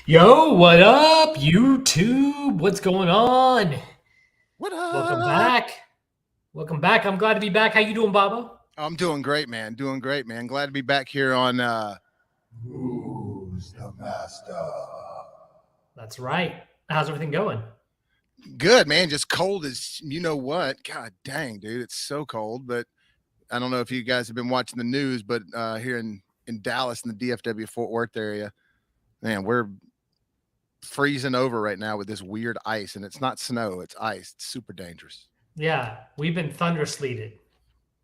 Yo, what up, YouTube? What's going on? What Welcome up? back. Welcome back. I'm glad to be back. How you doing, Babo? I'm doing great, man. Doing great, man. Glad to be back here on Who's the master? That's right. How's everything going? good, man. Just cold as you know what. God dang, dude. It's so cold. But I don't know if you guys have been watching the news, but here in Dallas in the DFW Fort Worth area, man, we're freezing over right now with this weird ice. And it's not snow, it's ice. It's super dangerous. Yeah, we've been thunder sleeted.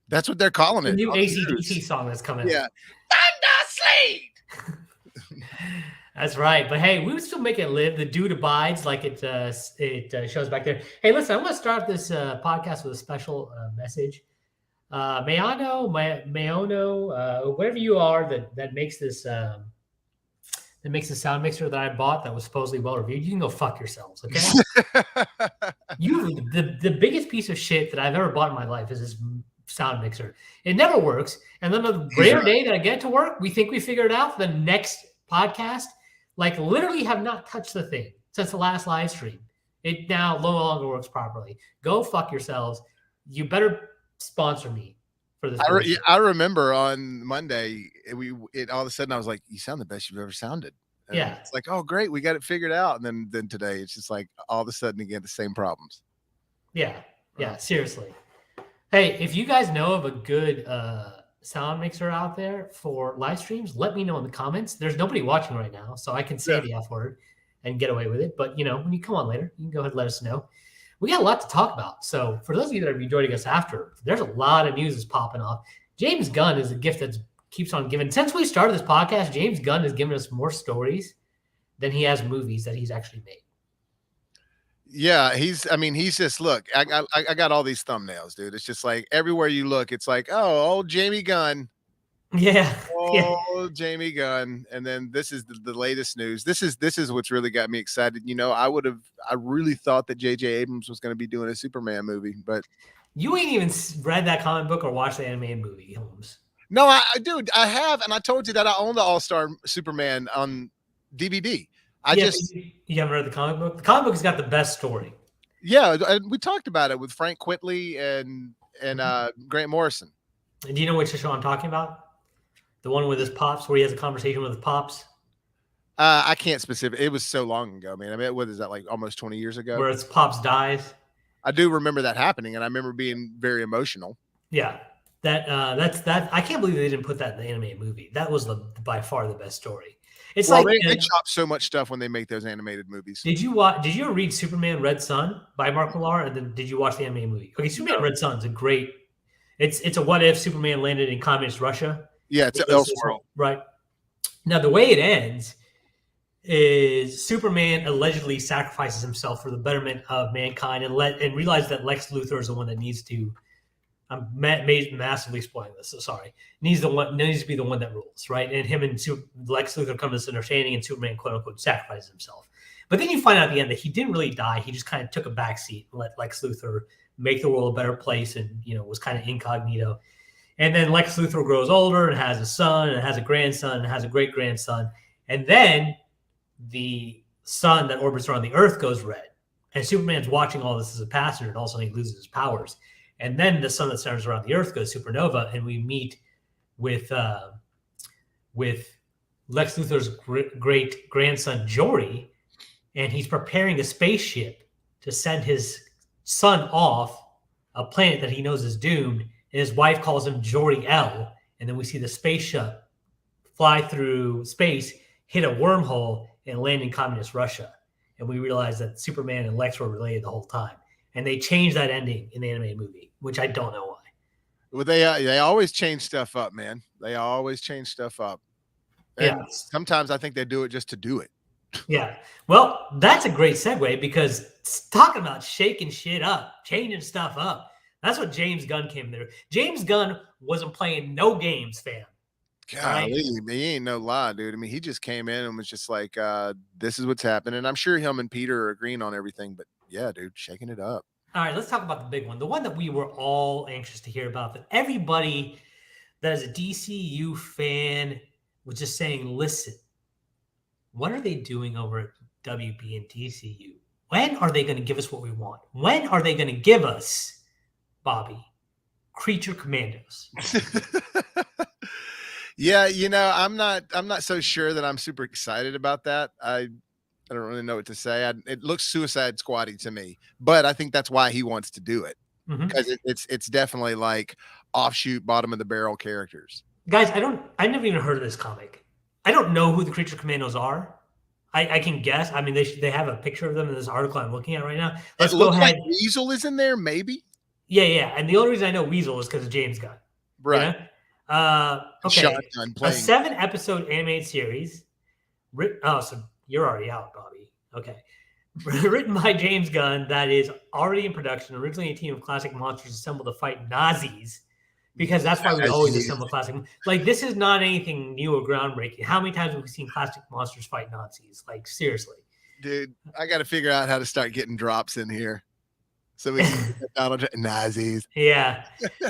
That's what they're calling The it. new on the AC/DC news. song that's coming Yeah. out. Thunder sleet. That's right. But hey, we would still make it live. The dude abides, like it shows back there. Hey, listen, I want to start this podcast with a special message. Mayano, whatever you are that makes this that makes the sound mixer that I bought that was supposedly well reviewed, you can go fuck yourselves, okay? The biggest piece of shit that I've ever bought in my life is this sound mixer. It never works. And then the rare day that I get to work, we think we figured it out. The next podcast, like literally have not touched the thing since the last live stream. It now no longer works properly. Go fuck yourselves. You better sponsor me for this. I remember on Monday, it all of a sudden I was like, "You sound the best you've ever sounded." And Yeah. it's like, "Oh, great, we got it figured out." And then today, it's just like all of a sudden again the same problems. Yeah, seriously. Hey, if you guys know of a good sound mixer out there for live streams, let me know in the comments. There's nobody watching right now, so I can say the F word and get away with it. But when you come on later, you can go ahead and let us know. We got a lot to talk about. So for those of you that are joining us after, there's a lot of news that's popping off. James Gunn is a gift that keeps on giving. Since we started this podcast, James Gunn has given us more stories than he has movies that he's actually made. Yeah, he's just look. I got all these thumbnails, dude. It's just like everywhere you look, it's like, oh, old Jamie Gunn. Yeah. Oh, Jamie Gunn. And then this is the latest news. This is what's really got me excited. I really thought that J.J. Abrams was going to be doing a Superman movie, but you ain't even read that comic book or watched the animated movie, Holmes. No, dude, I have, and I told you that I own the All-Star Superman on DVD. You haven't read the comic book? The comic book has got the best story. Yeah, we talked about it with Frank Quitely and Grant Morrison. And do you know which show I'm talking about? The one with his pops, where he has a conversation with his pops? I can't specific. It was so long ago, man. I mean, what is that, like almost 20 years ago? Where his pops dies. I do remember that happening, and I remember being very emotional. Yeah, that's that. I can't believe they didn't put that in the animated movie. That was by far the best story. It's they chop so much stuff when they make those animated movies. Did you ever read Superman Red Sun by Mark Millar? And then did you watch the animated movie? Okay, Superman Red Sun is a great. It's a what if Superman landed in communist Russia. Yeah, it's Elseworld. Right. Now, the way it ends is Superman allegedly sacrifices himself for the betterment of mankind and realizes that Lex Luthor is the one that needs to. I'm massively spoiling this, so sorry. Needs to be the one that rules, right? And him and Lex Luthor come to this understanding, and Superman, quote unquote, sacrifices himself. But then you find out at the end that he didn't really die. He just kind of took a backseat and let Lex Luthor make the world a better place, and was kind of incognito. And then Lex Luthor grows older and has a son and has a grandson and has a great grandson, and then the sun that orbits around the Earth goes red, and Superman's watching all this as a passenger, and all of a sudden he loses his powers. And then the sun that centers around the Earth goes supernova, and we meet with Lex Luthor's great grandson Jor-El, and he's preparing a spaceship to send his son off a planet that he knows is doomed. And his wife calls him Jor-El, and then we see the spaceship fly through space, hit a wormhole, and land in communist Russia. And we realize that Superman and Lex were related the whole time. And they changed that ending in the animated movie, which I don't know why. Well, they always change stuff up, man. They always change stuff up. And sometimes I think they do it just to do it. Yeah. Well, that's a great segue, because talking about shaking shit up, changing stuff up, that's what James Gunn came there. James Gunn wasn't playing no games, fam. Golly, he ain't no lie, dude. I mean, he just came in and was just like, this is what's happening. And I'm sure him and Peter are agreeing on everything, but yeah, dude, shaking it up. All right, let's talk about the big one. The one that we were all anxious to hear about, that everybody that is a DCEU fan was just saying, listen, what are they doing over at WB and DCU? When are they going to give us what we want? When are they going to give us, Bobby, Creature Commandos? Yeah, I'm not so sure that I'm super excited about that. I don't really know what to say. It looks Suicide Squad-y to me, but I think that's why he wants to do it, because it's definitely like offshoot, bottom of the barrel characters. Guys, I never even heard of this comic. I don't know who the Creature Commandos are. I can guess. I mean, they have a picture of them in this article I'm looking at right now. Let's It go looks ahead. like Weasel is in there, maybe. Yeah. And the only reason I know Weasel is because of James Gunn. Right. Okay. Sean Gunn A playing. 7-episode animated series. So you're already out, Bobby. Okay. Written by James Gunn, that is already in production. Originally a team of classic monsters assembled to fight Nazis, because that's why we always assemble classic. Like, this is not anything new or groundbreaking. How many times have we seen classic monsters fight Nazis? Like, seriously. Dude, I got to figure out how to start getting drops in here so we can get Donald Nazis. Yeah.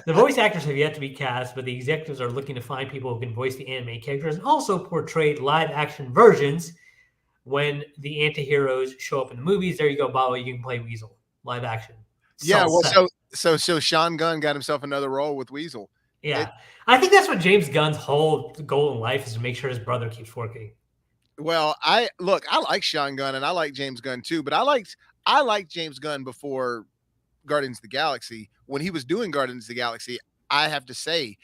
The voice actors have yet to be cast, but the executives are looking to find people who can voice the anime characters and also portray live action versions when the anti-heroes show up in the movies. There you go, Bobby. You can play Weasel live action. Yeah, well, so Sean Gunn got himself another role with Weasel. Yeah. I think that's what James Gunn's whole goal in life is, to make sure his brother keeps working. Well, I like Sean Gunn and I like James Gunn too, but I liked James Gunn before Guardians of the Galaxy. When he was doing Guardians of the Galaxy, I have to say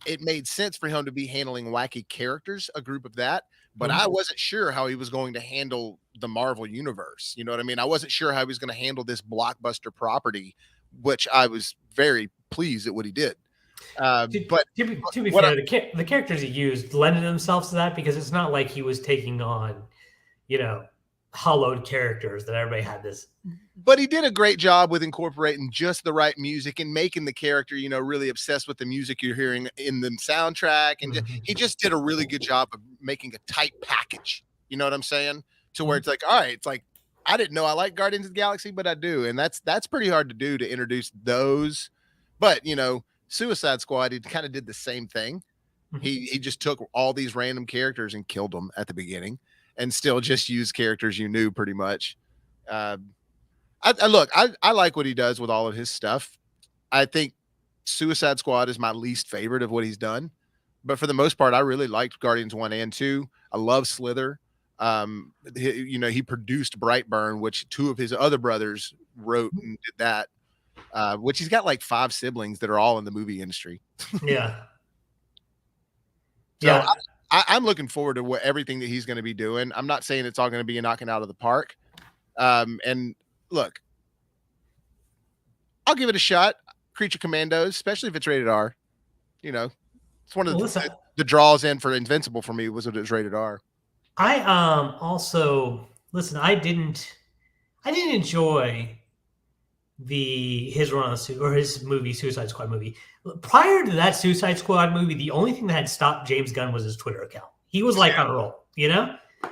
it made sense for him to be handling wacky characters, a group of that, but I wasn't sure how he was going to handle the Marvel universe. You know what I mean? I wasn't sure how he was going to handle this blockbuster property, which I was very pleased at what he did. But to be fair, the characters he used lended themselves to that, because it's not like he was taking on, hollowed characters that everybody had this. But he did a great job with incorporating just the right music and making the character, really obsessed with the music you're hearing in the soundtrack. And he just did a really good job of making a tight package. You know what I'm saying? To where it's like, all right, it's like, I didn't know I like Guardians of the Galaxy, but I do. And that's pretty hard to do, to introduce those. But, Suicide Squad, he kind of did the same thing. He just took all these random characters and killed them at the beginning, and still just used characters you knew pretty much. I like what he does with all of his stuff. I think Suicide Squad is my least favorite of what he's done, but for the most part, I really liked Guardians 1 and 2. I love Slither. He produced Brightburn, which 2 of his other brothers wrote and did that. Which he's got like 5 siblings that are all in the movie industry. Yeah. So yeah. I'm looking forward to everything that he's going to be doing. I'm not saying it's all going to be knocking out of the park. And look, I'll give it a shot. Creature Commandos, especially if it's rated R. It's one of the draws in for Invincible for me was that it was rated R. I also listen. I didn't enjoy his run on or his movie, Suicide Squad movie. Prior to that Suicide Squad movie, the only thing that had stopped James Gunn was his Twitter account. He was like on a roll,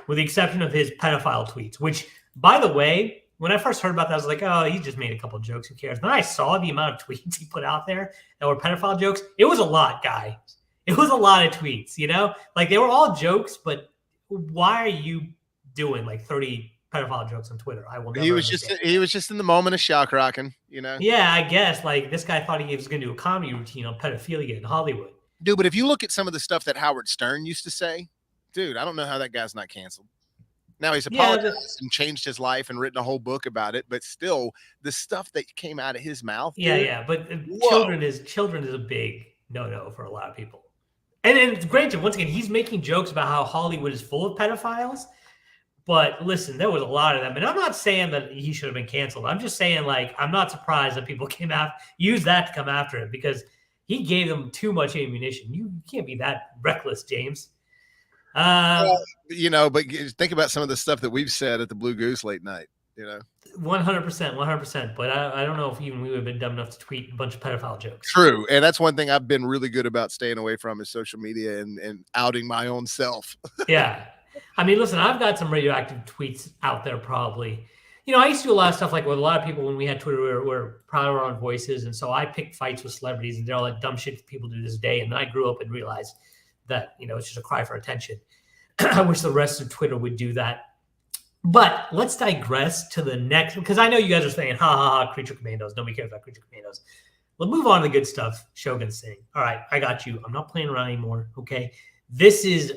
with the exception of his pedophile tweets, which, by the way, when I first heard about that, I was like, oh, he just made a couple of jokes. Who cares? Then I saw the amount of tweets he put out there that were pedophile jokes. It was a lot, guys. It was a lot of tweets, Like, they were all jokes, but why are you doing like 30 pedophile jokes on Twitter? I will never understand. He was just in the moment of shock rocking, Yeah, I guess. Like, this guy thought he was going to do a comedy routine on pedophilia in Hollywood. Dude, but if you look at some of the stuff that Howard Stern used to say, dude, I don't know how that guy's not canceled. Now he's apologized and changed his life and written a whole book about it, but still, the stuff that came out of his mouth. Yeah, but children is a big no-no for a lot of people. And granted, once again, he's making jokes about how Hollywood is full of pedophiles. But listen, there was a lot of them. And I'm not saying that he should have been canceled. I'm just saying, like, I'm not surprised that people used that to come after him, because he gave them too much ammunition. You can't be that reckless, James. But think about some of the stuff that we've said at the Blue Goose late night, 100%. But I don't know if even we would have been dumb enough to tweet a bunch of pedophile jokes. True. And that's one thing I've been really good about staying away from is social media and outing my own self. Yeah. I mean, listen, I've got some radioactive tweets out there probably. I used to do a lot of stuff like with a lot of people when we had Twitter, we're proud of our own voices. And so I picked fights with celebrities and did all that dumb shit that people do this day. And then I grew up and realized that, it's just a cry for attention. I wish the rest of Twitter would do that. But let's digress to the next, because I know you guys are saying, ha ha ha, Creature Commandos. Nobody cares about Creature Commandos. We'll move on to the good stuff. Shogun Singh. All right, I got you. I'm not playing around anymore. Okay. This is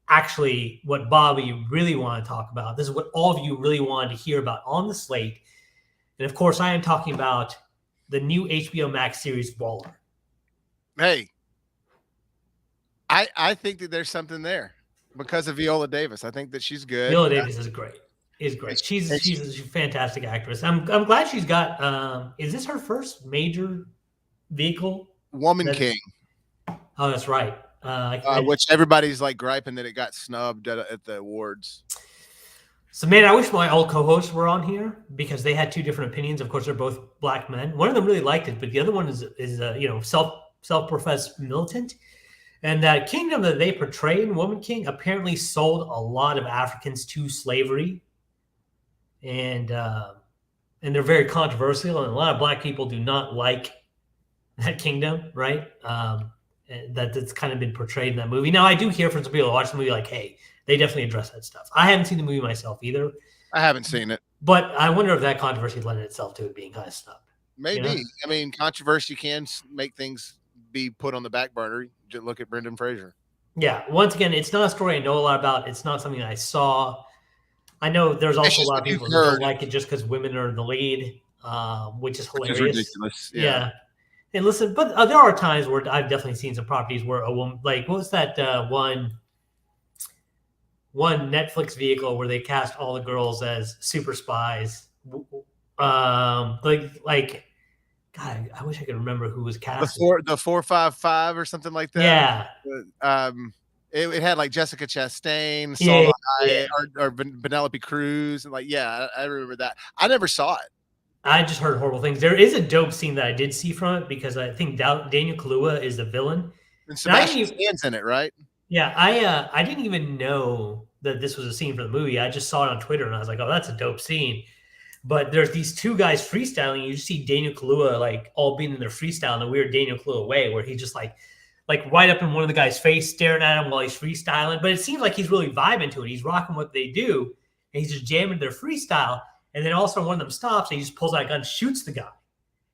actually what Bobby really want to talk about. This is what all of you really wanted to hear about on the slate. And of course, I am talking about the new HBO Max series, Waller. Hey, I think that there's something there because of Viola Davis. I think that she's good. Viola Davis is great. She's a fantastic actress. I'm glad she's got. Is this her first major vehicle? Woman King. Oh, that's right. Which everybody's like griping that it got snubbed at the awards. So, man, I wish my old co-hosts were on here because they had two different opinions. Of course, they're both black men. One of them really liked it, but the other one is self-professed militant. And that kingdom that they portray in Woman King apparently sold a lot of Africans to slavery, and they're very controversial, and a lot of black people do not like that kingdom, right? That's kind of been portrayed in that movie. Now, I do hear from some people who watch the movie like, hey, they definitely address that stuff. I haven't seen the movie myself either. I haven't seen it. But I wonder if that controversy lent itself to it being kind of snubbed. Maybe. You know? I mean, controversy can make things be put on the back burner. Just look at Brendan Fraser. Yeah. Once again, it's not a story I know a lot about. It's not something I saw. I know there's also a lot of people who don't like it just because women are in the lead, which is hilarious. Which is ridiculous. Yeah. And listen, but there are times where I've definitely seen some properties where a woman, like, what was that one Netflix vehicle where they cast all the girls as super spies? Like, God, I wish I could remember who was cast. The 455 or something like that. Yeah. It had like Jessica Chastain, or Penelope Cruz, and I remember that. I never saw it. I just heard horrible things. There is a dope scene that I did see from it because I think Daniel Kaluuya is the villain. And Sebastian Stan's in it, right? Yeah, I didn't even know that this was a scene for the movie. I just saw it on Twitter and I was like, oh, that's a dope scene. But there's these two guys freestyling. You see Daniel Kaluuya like all being in their freestyle in a weird Daniel Kaluuya way where he's just like right up in one of the guy's face, staring at him while he's freestyling. But it seems like he's really vibing to it. He's rocking what they do, and he's just jamming their freestyle. And then also one of them stops, and he just pulls out a gun, shoots the guy.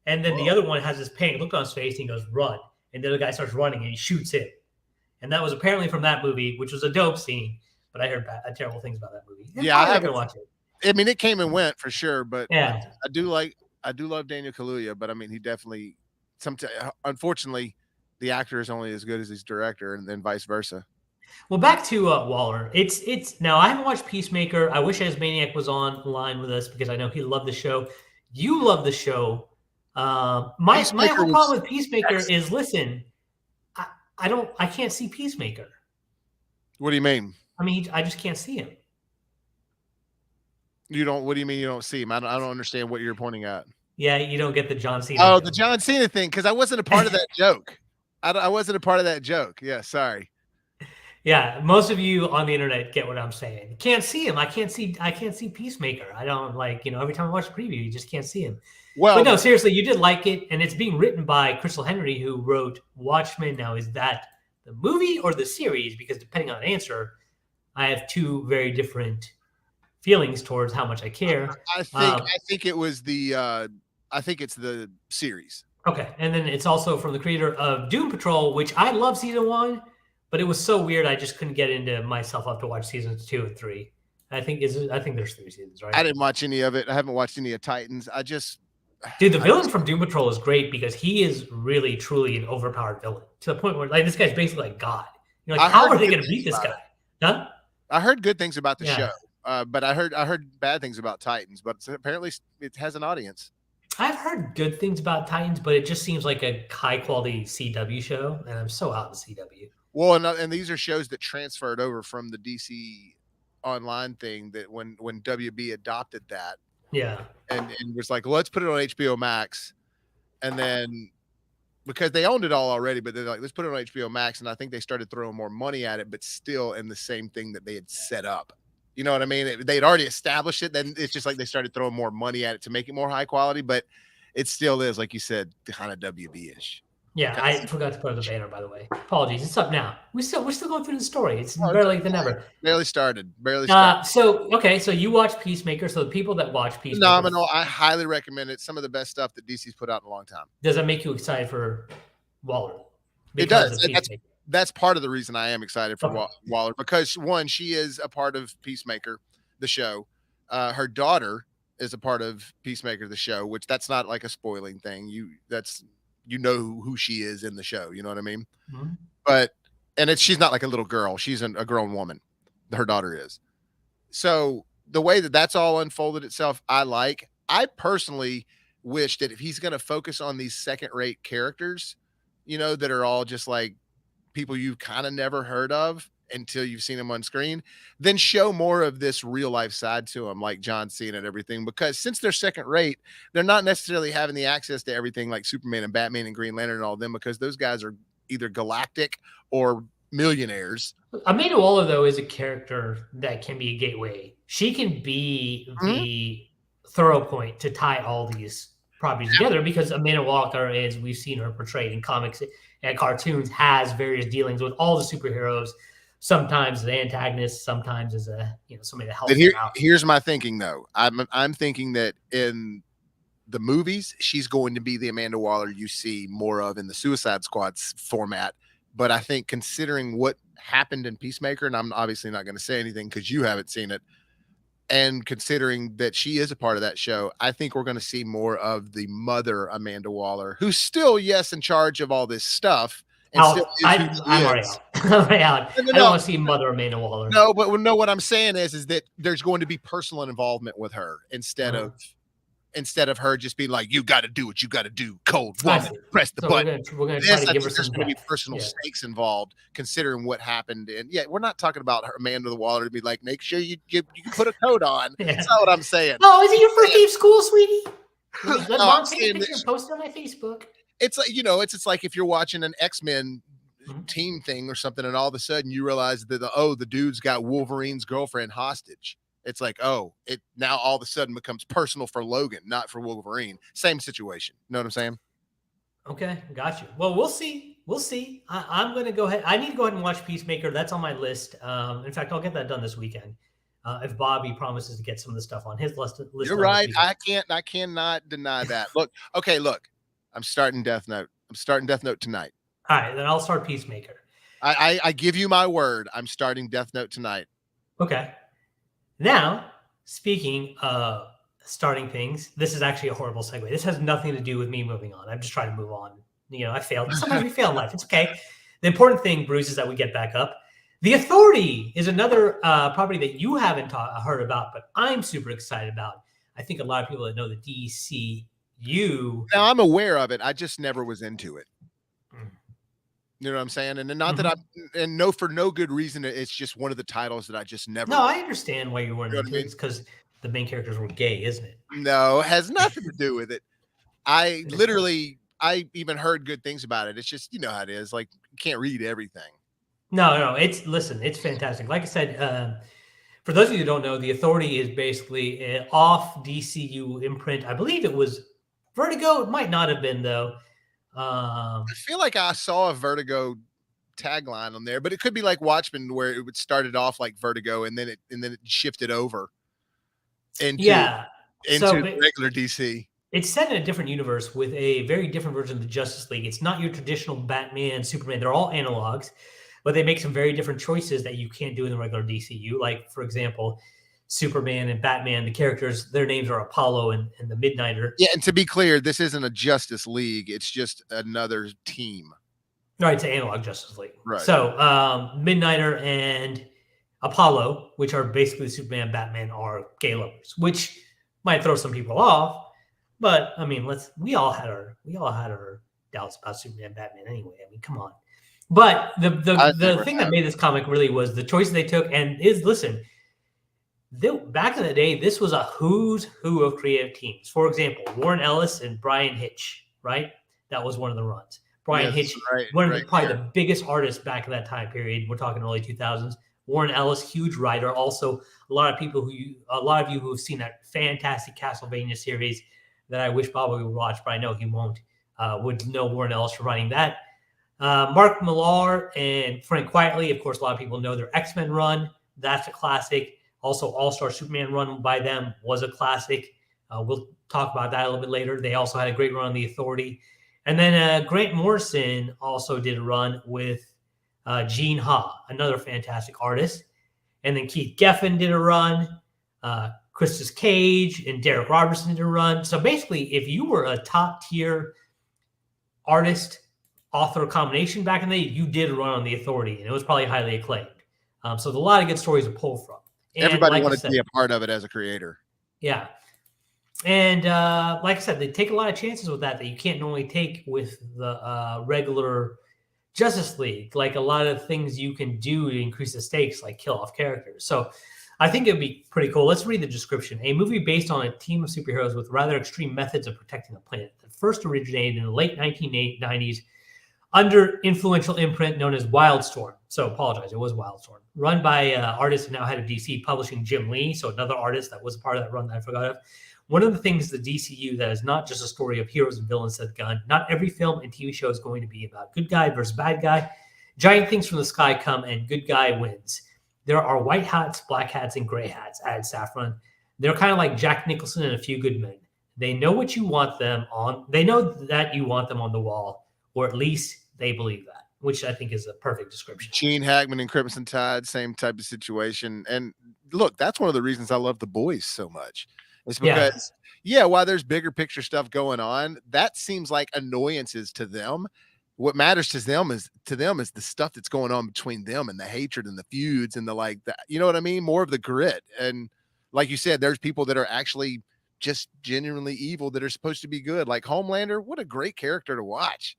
And then the other one has this panic look on his face, and he goes, run. And the other guy starts running, and he shoots him. And that was apparently from that movie, which was a dope scene. But I heard terrible things about that movie. And I haven't watched it. I mean, it came and went for sure, but yeah, I do love Daniel Kaluuya, but I mean, he definitely unfortunately, the actor is only as good as his director, and then vice versa. Well, back to Waller. It's now I haven't watched Peacemaker. I wish Asmaniac was online with us because I know he loved the show. You love the show. My whole problem with Peacemaker is listen, I can't see Peacemaker. What do you mean? I mean, I just can't see him. You don't. What do you mean you don't see him? I don't understand what you're pointing at. Yeah, you don't get the John Cena. Oh, the John Cena thing, because I wasn't a part of that joke. I wasn't a part of that joke. Yeah, sorry. Yeah, most of you on the internet get what I'm saying. Can't see him. I can't see Peacemaker. I don't every time I watch the preview, you just can't see him. Well, but no, seriously, you did like it, and it's being written by Crystal Henry, who wrote Watchmen. Now, is that the movie or the series? Because depending on the answer, I have two very different feelings towards how much I care. I think it was I think it's the series. Okay, and then it's also from the creator of Doom Patrol, which I love season 1. But it was so weird, I just couldn't get into myself up to watch seasons 2 and 3. I think there's 3 seasons, right? I didn't watch any of it. I haven't watched any of Titans. Dude, the villain from Doom Patrol is great because he is really, truly an overpowered villain to the point where this guy's basically like God. You're like, how are they going to beat this guy? Huh? I heard good things about the show, but I heard bad things about Titans. But apparently, it has an audience. I've heard good things about Titans, but it just seems like a high quality CW show, and I'm so out of CW. Well, and these are shows that transferred over from the DC online thing that when WB adopted that. Yeah. And was like, let's put it on HBO Max. And then because they owned it all already, but they're like, let's put it on HBO Max. And I think they started throwing more money at it, but still in the same thing that they had set up. You know what I mean? They'd already established it. Then it's just like they started throwing more money at it to make it more high quality, but it still is, like you said, kind of WB-ish. Yeah, I forgot to put up the banner, by the way. Apologies. It's up now. We're still going through the story. It's better late than never. Barely started. Barely started. So you watch Peacemaker. So the people that watch Peacemaker, Phenomenal. I highly recommend it. Some of the best stuff that DC's put out in a long time. Does that make you excited for Waller? It does. That's part of the reason I am excited for Waller, because one, she is a part of Peacemaker, the show. Her daughter is a part of Peacemaker, the show, which that's not like a spoiling thing. You know who she is in the show. You know what I mean? Mm-hmm. But she's not like a little girl. She's a grown woman. Her daughter is. So the way that that's all unfolded itself, I personally wish that if he's going to focus on these second-rate characters, that are all just like people you've kind of never heard of until you've seen them on screen, then show more of this real life side to them, like John Cena and everything. Because since they're second rate, they're not necessarily having the access to everything like Superman and Batman and Green Lantern and all of them, because those guys are either galactic or millionaires. Amanda Waller, though, is a character that can be a gateway. She can be the thorough point to tie all these properties together, because Amanda Waller, as we've seen her portrayed in comics and cartoons, has various dealings with all the superheroes. Sometimes the antagonist, sometimes as somebody that helps them out. Here's my thinking, though. I'm thinking that in the movies, she's going to be the Amanda Waller you see more of in the Suicide Squad's format. But I think considering what happened in Peacemaker, and I'm obviously not going to say anything because you haven't seen it, and considering that she is a part of that show, I think we're going to see more of the mother Amanda Waller, who's still, yes, in charge of all this stuff. I'm already out. I don't want to see Mother Amanda Waller. No, but what I'm saying is that there's going to be personal involvement with her instead of her just being like, you got to do what you got to do, cold woman, press the button. We're going to try to give her some there's going to be personal stakes involved, considering what happened. And we're not talking about her, Amanda Waller, to be like, make sure you put a coat on. That's not what I'm saying. Oh, is it your first day of school, sweetie? Let Mom take a picture and post it on my Facebook. It's like, it's like if you're watching an X-Men team thing or something, and all of a sudden you realize that the dude's got Wolverine's girlfriend hostage. It's like, it now all of a sudden becomes personal for Logan, not for Wolverine. Same situation. You know what I'm saying? Okay, got you. Well, we'll see. I'm going to go ahead. I need to go ahead and watch Peacemaker. That's on my list. In fact, I'll get that done this weekend. If Bobby promises to get some of the stuff on his list. You're right. I cannot deny that. Look. I'm starting Death Note. Tonight. All right, then I'll start Peacemaker. I give you my word. I'm starting Death Note tonight. Okay. Now, speaking of starting things, this is actually a horrible segue. This has nothing to do with me moving on. I'm just trying to move on. I failed. Sometimes we fail in life. It's okay. The important thing, Bruce, is that we get back up. The Authority is another property that you haven't heard about, but I'm super excited about. I think a lot of people that know the DCEU. Now, I'm aware of it. I just never was into it. You know what I'm saying? And not that for no good reason. It's just one of the titles that I just never. No, I understand why you weren't into it. It's because the main characters were gay, isn't it? No, it has nothing to do with it. I even heard good things about it. It's just, you know how it is. Like, you can't read everything. No. It's fantastic. Like I said, for those of you who don't know, the Authority is basically an off DCU imprint. I believe it was Vertigo. It might not have been, though. I feel like I saw a Vertigo tagline on there, but it could be like Watchmen, where it would started off like Vertigo and then it shifted over into regular DC. It's set in a different universe with a very different version of the Justice League. It's not your traditional Batman, Superman. They're all analogs, but they make some very different choices that you can't do in the regular DCU. Like, for example, Superman and Batman, the characters, their names are Apollo and the Midnighter. Yeah, and to be clear, this isn't a Justice League. It's just another team. Right, it's an analog Justice League. Right. So Midnighter and Apollo, which are basically Superman and Batman, are gay lovers, which might throw some people off. But I mean, we all had our doubts about Superman and Batman anyway. I mean, come on. But the thing that made this comic really was the choices they took, and back in the day, this was a who's who of creative teams. For example, Warren Ellis and Brian Hitch, right? That was one of the runs. Brian Hitch, probably the biggest artist back in that time period. We're talking early 2000s. Warren Ellis, huge writer. Also, a lot of you who have seen that fantastic Castlevania series that I wish Bobby would watch, but I know he won't. with no one else running that. Mark Millar and Frank Quietly, of course, a lot of people know their X-Men run. That's a classic. Also, All-Star Superman run by them was a classic. We'll talk about that a little bit later. They also had a great run on The Authority. And then Grant Morrison also did a run with Gene Ha, another fantastic artist. And then Keith Geffen did a run. Christus Cage and Derek Robertson did a run. So basically, if you were a top-tier artist, author combination back in the day, you did run on The Authority, and it was probably highly acclaimed. So there's a lot of good stories to pull from. And everybody like wanted to be a part of it as a creator. Yeah. And like I said, they take a lot of chances with that you can't normally take with the regular Justice League. Like a lot of things you can do to increase the stakes, like kill off characters. So I think it'd be pretty cool. Let's read the description. A movie based on a team of superheroes with rather extreme methods of protecting the planet that first originated in the late 1990s under influential imprint known as Wildstorm. So apologize, it was Wildstorm. Run by artist and now head of DC Publishing, Jim Lee. So another artist that was a part of that run that I forgot of. One of the things the DCEU that is not just a story of heroes and villains, said Gunn. Not every film and TV show is going to be about good guy versus bad guy. Giant things from the sky come and good guy wins. There are white hats, black hats, and gray hats, added Safran. They're kind of like Jack Nicholson and A Few Good Men. They know what you want them on. They know that you want them on the wall, or at least they believe that, which I think is a perfect description. Gene Hackman and Crimson Tide, same type of situation. And look, that's one of the reasons I love The Boys so much. It's because, while there's bigger picture stuff going on, that seems like annoyances to them. What matters to them is the stuff that's going on between them and the hatred and the feuds and you know what I mean? More of the grit. And like you said, there's people that are actually just genuinely evil that are supposed to be good. Like Homelander, what a great character to watch.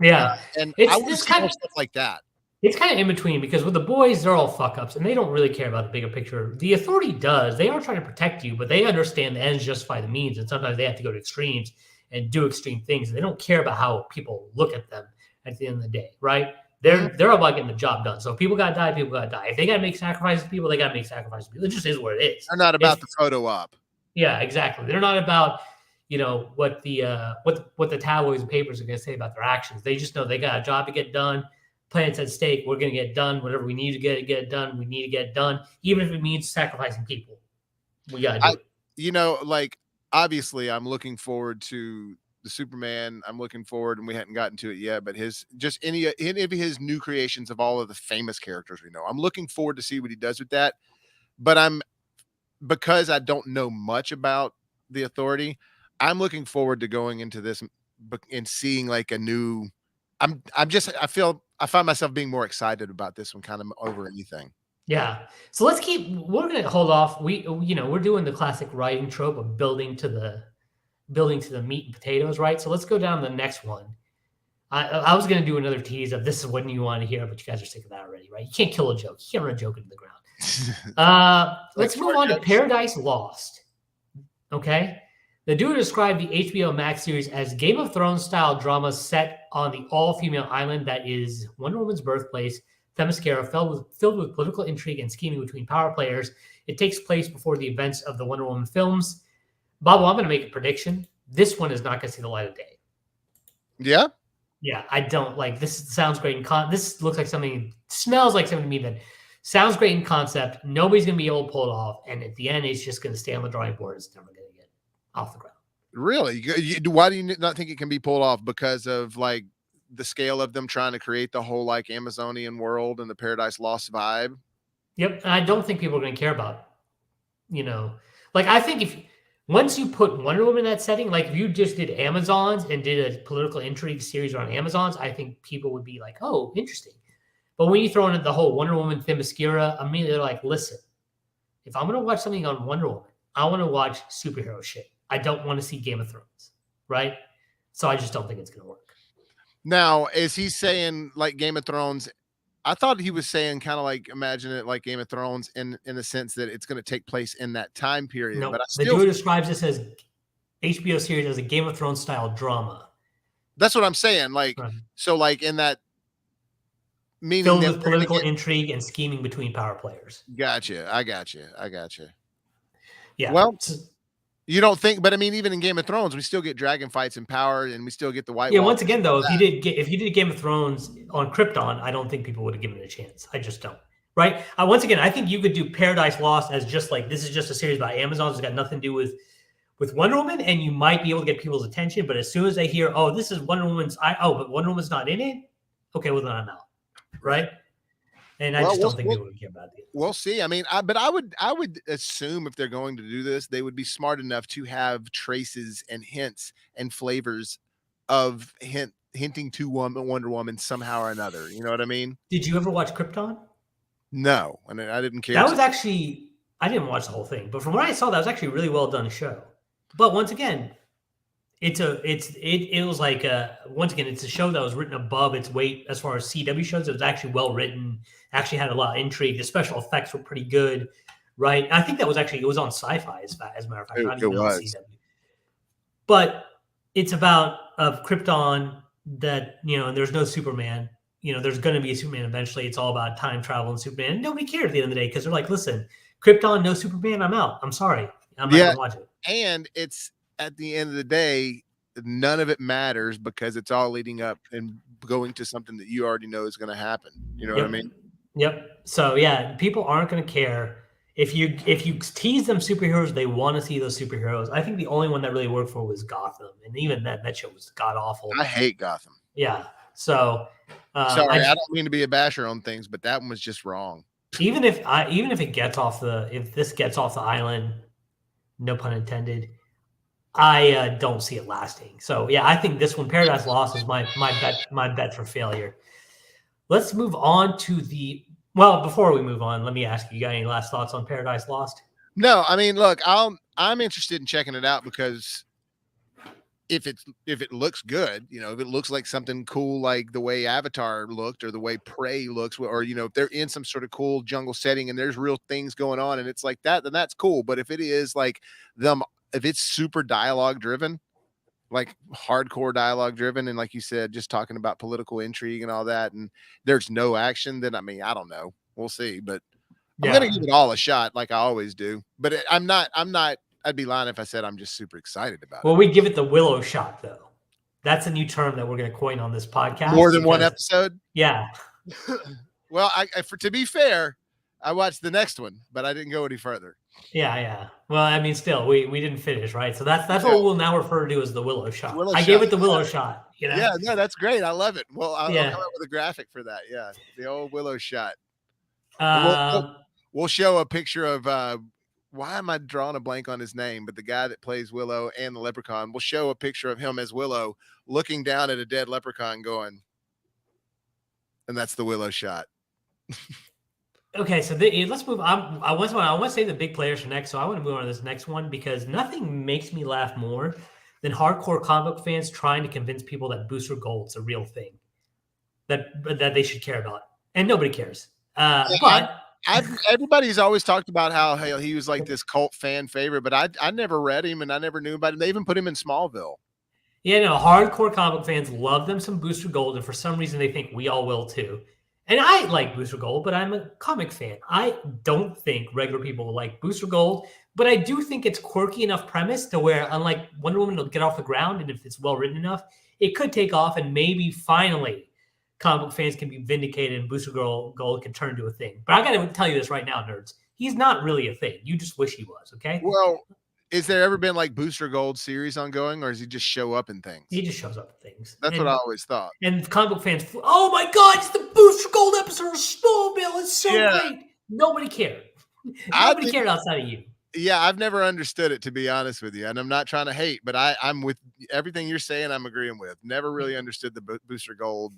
Yeah. And it's I want to see more stuff like that. It's kind of in between because with the boys, they're all fuck ups and they don't really care about the bigger picture. The Authority does. They are trying to protect you, but they understand the ends justify the means. And sometimes they have to go to extremes and do extreme things. They don't care about how people look at them at the end of the day, right? They're about getting the job done. So if people got to die, people got to die. If they got to make sacrifices to people, they got to make sacrifices to people. It just is what it is. They're not about the photo op. Yeah, exactly. They're not about, what the tabloids and papers are going to say about their actions. They just know they got a job to get done. Planet's at stake. We're going to get done. Whatever we need to get done, we need to get done. Even if it means sacrificing people, we got to do it. Obviously, I'm looking forward to the Superman. I'm looking forward, and we hadn't gotten to it yet, but any of his new creations of all of the famous characters we know. I'm looking forward to see what he does with that. But because I don't know much about the Authority, I'm looking forward to going into this and seeing like a new. I find myself being more excited about this one kind of over anything. Yeah. So we're going to hold off. We're doing the classic writing trope of building to the meat and potatoes, right? So let's go down to the next one. I was going to do another tease of this is what you want to hear, but you guys are sick of that already, right? You can't kill a joke. You can't run a joke into the ground. Let's move on to Paradise Lost. Okay. The duo described the HBO Max series as Game of Thrones style drama set on the all-female island that is Wonder Woman's birthplace, Themyscira, filled with political intrigue and scheming between power players. It takes place before the events of the Wonder Woman films. Bobo, I'm going to make a prediction. This one is not going to see the light of day. Yeah? Yeah, I don't like this. Sounds great this looks like something, smells like something to me that sounds great in concept. Nobody's going to be able to pull it off. And at the end, it's just going to stay on the drawing board. It's never going to get off the ground. Really? Why do you not think it can be pulled off? Because of like the scale of them trying to create the whole like Amazonian world and the Paradise Lost vibe? Yep. And I don't think people are going to care about, I think once you put Wonder Woman in that setting, like if you just did Amazons and did a political intrigue series around Amazons, I think people would be like, oh, interesting. But when you throw in the whole Wonder Woman Themyscira, immediately they're like, listen, if I'm going to watch something on Wonder Woman, I want to watch superhero shit. I don't want to see Game of Thrones, right? So I just don't think it's going to work. Now, is he saying like Game of Thrones? I thought he was saying kind of like imagine it like Game of Thrones in the sense that it's going to take place in that time period. No, but the duo describes this as HBO series as a Game of Thrones style drama. That's what I'm saying. Like, right. So like in that meaning filled with political intrigue and scheming between power players. Gotcha. I gotcha. Yeah. Well, You don't think, but I mean, even in Game of Thrones, we still get dragon fights and power, and we still get the White Yeah, Walkers. once again though, if you did Game of Thrones on Krypton, I don't think people would have given it a chance. I just don't. Right? Once again, I think you could do Paradise Lost as just like this is just a series by Amazon. It's got nothing to do with Wonder Woman, and you might be able to get people's attention. But as soon as they hear, oh, this is Wonder Woman's, but Wonder Woman's not in it. Okay, well then I'm out. Right? And I just don't think people would care about it. We'll see. I mean, I would assume if they're going to do this, they would be smart enough to have traces and hints and flavors of hinting to Wonder Woman somehow or another. You know what I mean? Did you ever watch Krypton? No, and I didn't care. That was actually, I didn't watch the whole thing, but from what I saw, that was actually a really well done show. But once again, it was like once again, it's a show that was written above its weight as far as CW shows. It was actually well written, actually had a lot of intrigue. The special effects were pretty good, right? I think that was actually, it was on Sci-Fi as a matter of fact, not even on CW. But it's about Krypton that, and there's no Superman. There's going to be a Superman eventually. It's all about time travel and Superman. And nobody cared at the end of the day because they're like, listen, Krypton, no Superman, I'm out. I'm sorry. I'm not going to watch it. And it's at the end of the day, none of it matters because it's all leading up and going to something that you already know is going to happen. You know what I mean? Yep. So yeah, people aren't going to care. If you tease them superheroes, they want to see those superheroes. I think the only one that really worked for was Gotham. And even that show was god awful. I hate Gotham. Yeah. So sorry, I don't mean to be a basher on things, but that one was just wrong. Even if it gets off if this gets off the island, no pun intended, I don't see it lasting. So yeah, I think this one, Paradise Lost, is my bet for failure. Let's move on to before we move on, let me ask you got any last thoughts on Paradise Lost? No, I mean, look, I'm interested in checking it out because if it looks good, if it looks like something cool, like the way Avatar looked or the way Prey looks, or, if they're in some sort of cool jungle setting and there's real things going on and it's like that, then that's cool. But if it is like if it's super dialogue driven, like hardcore dialogue driven, and like you said, just talking about political intrigue and all that, and there's no action, then I mean, I don't know. We'll see, but I'm going to give it all a shot like I always do. But I'm not, I'd be lying if I said I'm just super excited about it. Well, we give it the Willow shot, though. That's a new term that we're going to coin on this podcast. More than one episode? Yeah. Well, to be fair, I watched the next one, but I didn't go any further. Yeah. Well, I mean, still, we didn't finish, right? So that's what we'll now refer to as the Willow shot. I gave it the Willow shot. Yeah, no, that's great. I love it. Well, I'll come up with a graphic for that. Yeah, the old Willow shot. We'll show a picture of why am I drawing a blank on his name? But the guy that plays Willow and the leprechaun, we'll show a picture of him as Willow looking down at a dead leprechaun going, and that's the Willow shot. Okay, so let's move. I want to say the big players for next, so I want to move on to this next one because nothing makes me laugh more than hardcore comic book fans trying to convince people that Booster Gold's a real thing that they should care about, and nobody cares. But everybody's always talked about how he was like this cult fan favorite, but I never read him and I never knew about him. They even put him in Smallville. Yeah, no, hardcore comic fans love them some Booster Gold, and for some reason they think we all will too. And I like Booster Gold, but I'm a comic fan. I don't think regular people will like Booster Gold, but I do think it's quirky enough premise to where, unlike Wonder Woman, it'll get off the ground, and if it's well written enough, it could take off, and maybe finally comic book fans can be vindicated and Booster Gold can turn into a thing. But I got to tell you this right now, nerds. He's not really a thing. You just wish he was, okay? Well, is there ever been like Booster Gold series ongoing, or does he just show up in things? He just shows up in things. That's what I always thought. And comic book fans, oh my God, it's the Booster Gold episode of Smallville. It's so great. Nobody cared. Nobody cared outside of you. Yeah, I've never understood it, to be honest with you. And I'm not trying to hate, but I'm with everything you're saying. I'm agreeing with. Never really understood the Booster Gold.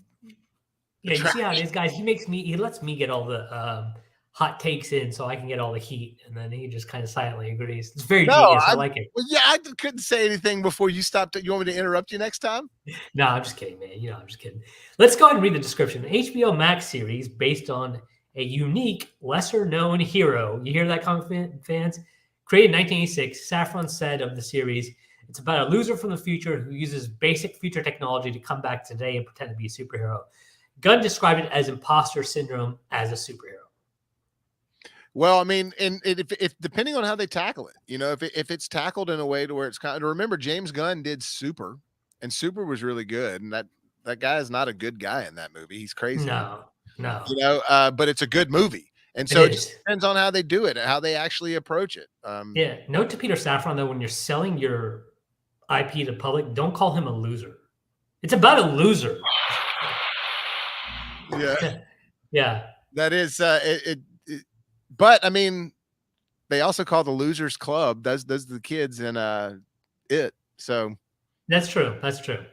Yeah, you see how it is, guys. He lets me get all the hot takes in so I can get all the heat, and then he just kind of silently agrees. It's very genius. I like it. Well, yeah, I couldn't say anything before you stopped. You want me to interrupt you next time? No, I'm just kidding, man. I'm just kidding. Let's go ahead and read the description. An HBO Max series based on a unique, lesser-known hero. You hear that, comic fans? Created in 1986, Safran said of the series, it's about a loser from the future who uses basic future technology to come back today and pretend to be a superhero. Gunn described it as imposter syndrome as a superhero. Well, I mean, and if depending on how they tackle it, if it's tackled in a way to where it's kind of, remember James Gunn did Super, and Super was really good, and that guy is not a good guy in that movie. He's crazy, No, no, but it's a good movie, and it so it just is. depends on how they do it, how they actually approach it. Yeah. Note to Peter Safran though, when you're selling your IP to the public, don't call him a loser. It's about a loser. Yeah, Yeah. that is but I mean, they also call the Losers Club. Those the kids in it. So That's true. That's true.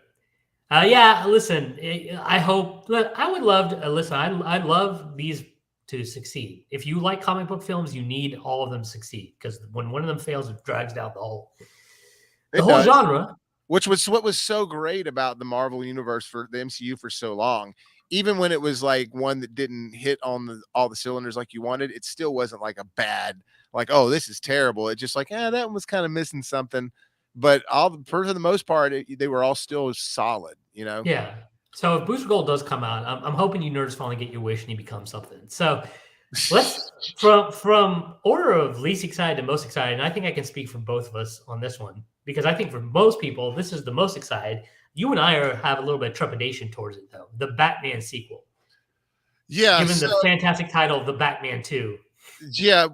Yeah, listen, I hope. I would love to listen. I love these to succeed. If you like comic book films, you need all of them to succeed because when one of them fails, it drags down the it whole does. genre. Which was what was so great about the Marvel universe for the MCU for so long. Even when it was like one that didn't hit on all the cylinders like you wanted, it still wasn't like a bad, like, oh, this is terrible. It's just like, that one was kind of missing something. But for the most part, they were all still solid, Yeah. So if Booster Gold does come out, I'm hoping you nerds finally get your wish and he becomes something. So let's from order of least excited to most excited, and I think I can speak for both of us on this one because I think for most people this is the most excited. You and I have a little bit of trepidation towards it though. The Batman sequel, Yeah. given So, the fantastic title, The Batman 2. yeah.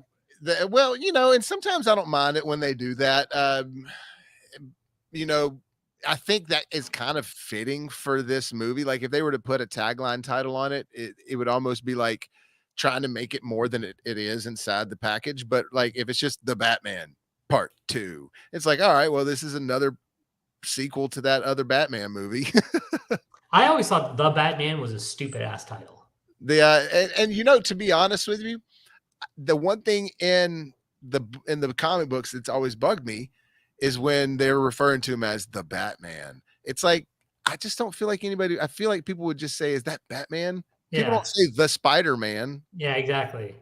Well, and sometimes I don't mind it when they do that. You know, I think that is kind of fitting for this movie. Like if they were to put a tagline title on it, it would almost be like trying to make it more than it is inside the package. But like if it's just The Batman Part 2, it's like, all right, well, this is another sequel to that other Batman movie. I always thought The Batman was a stupid ass title. And to be honest with you, the one thing in the comic books that's always bugged me is when they're referring to him as the Batman. It's like I just don't feel like anybody. I feel like people would just say, "Is that Batman?" People Yeah. don't say the Spider-Man, Yeah, exactly.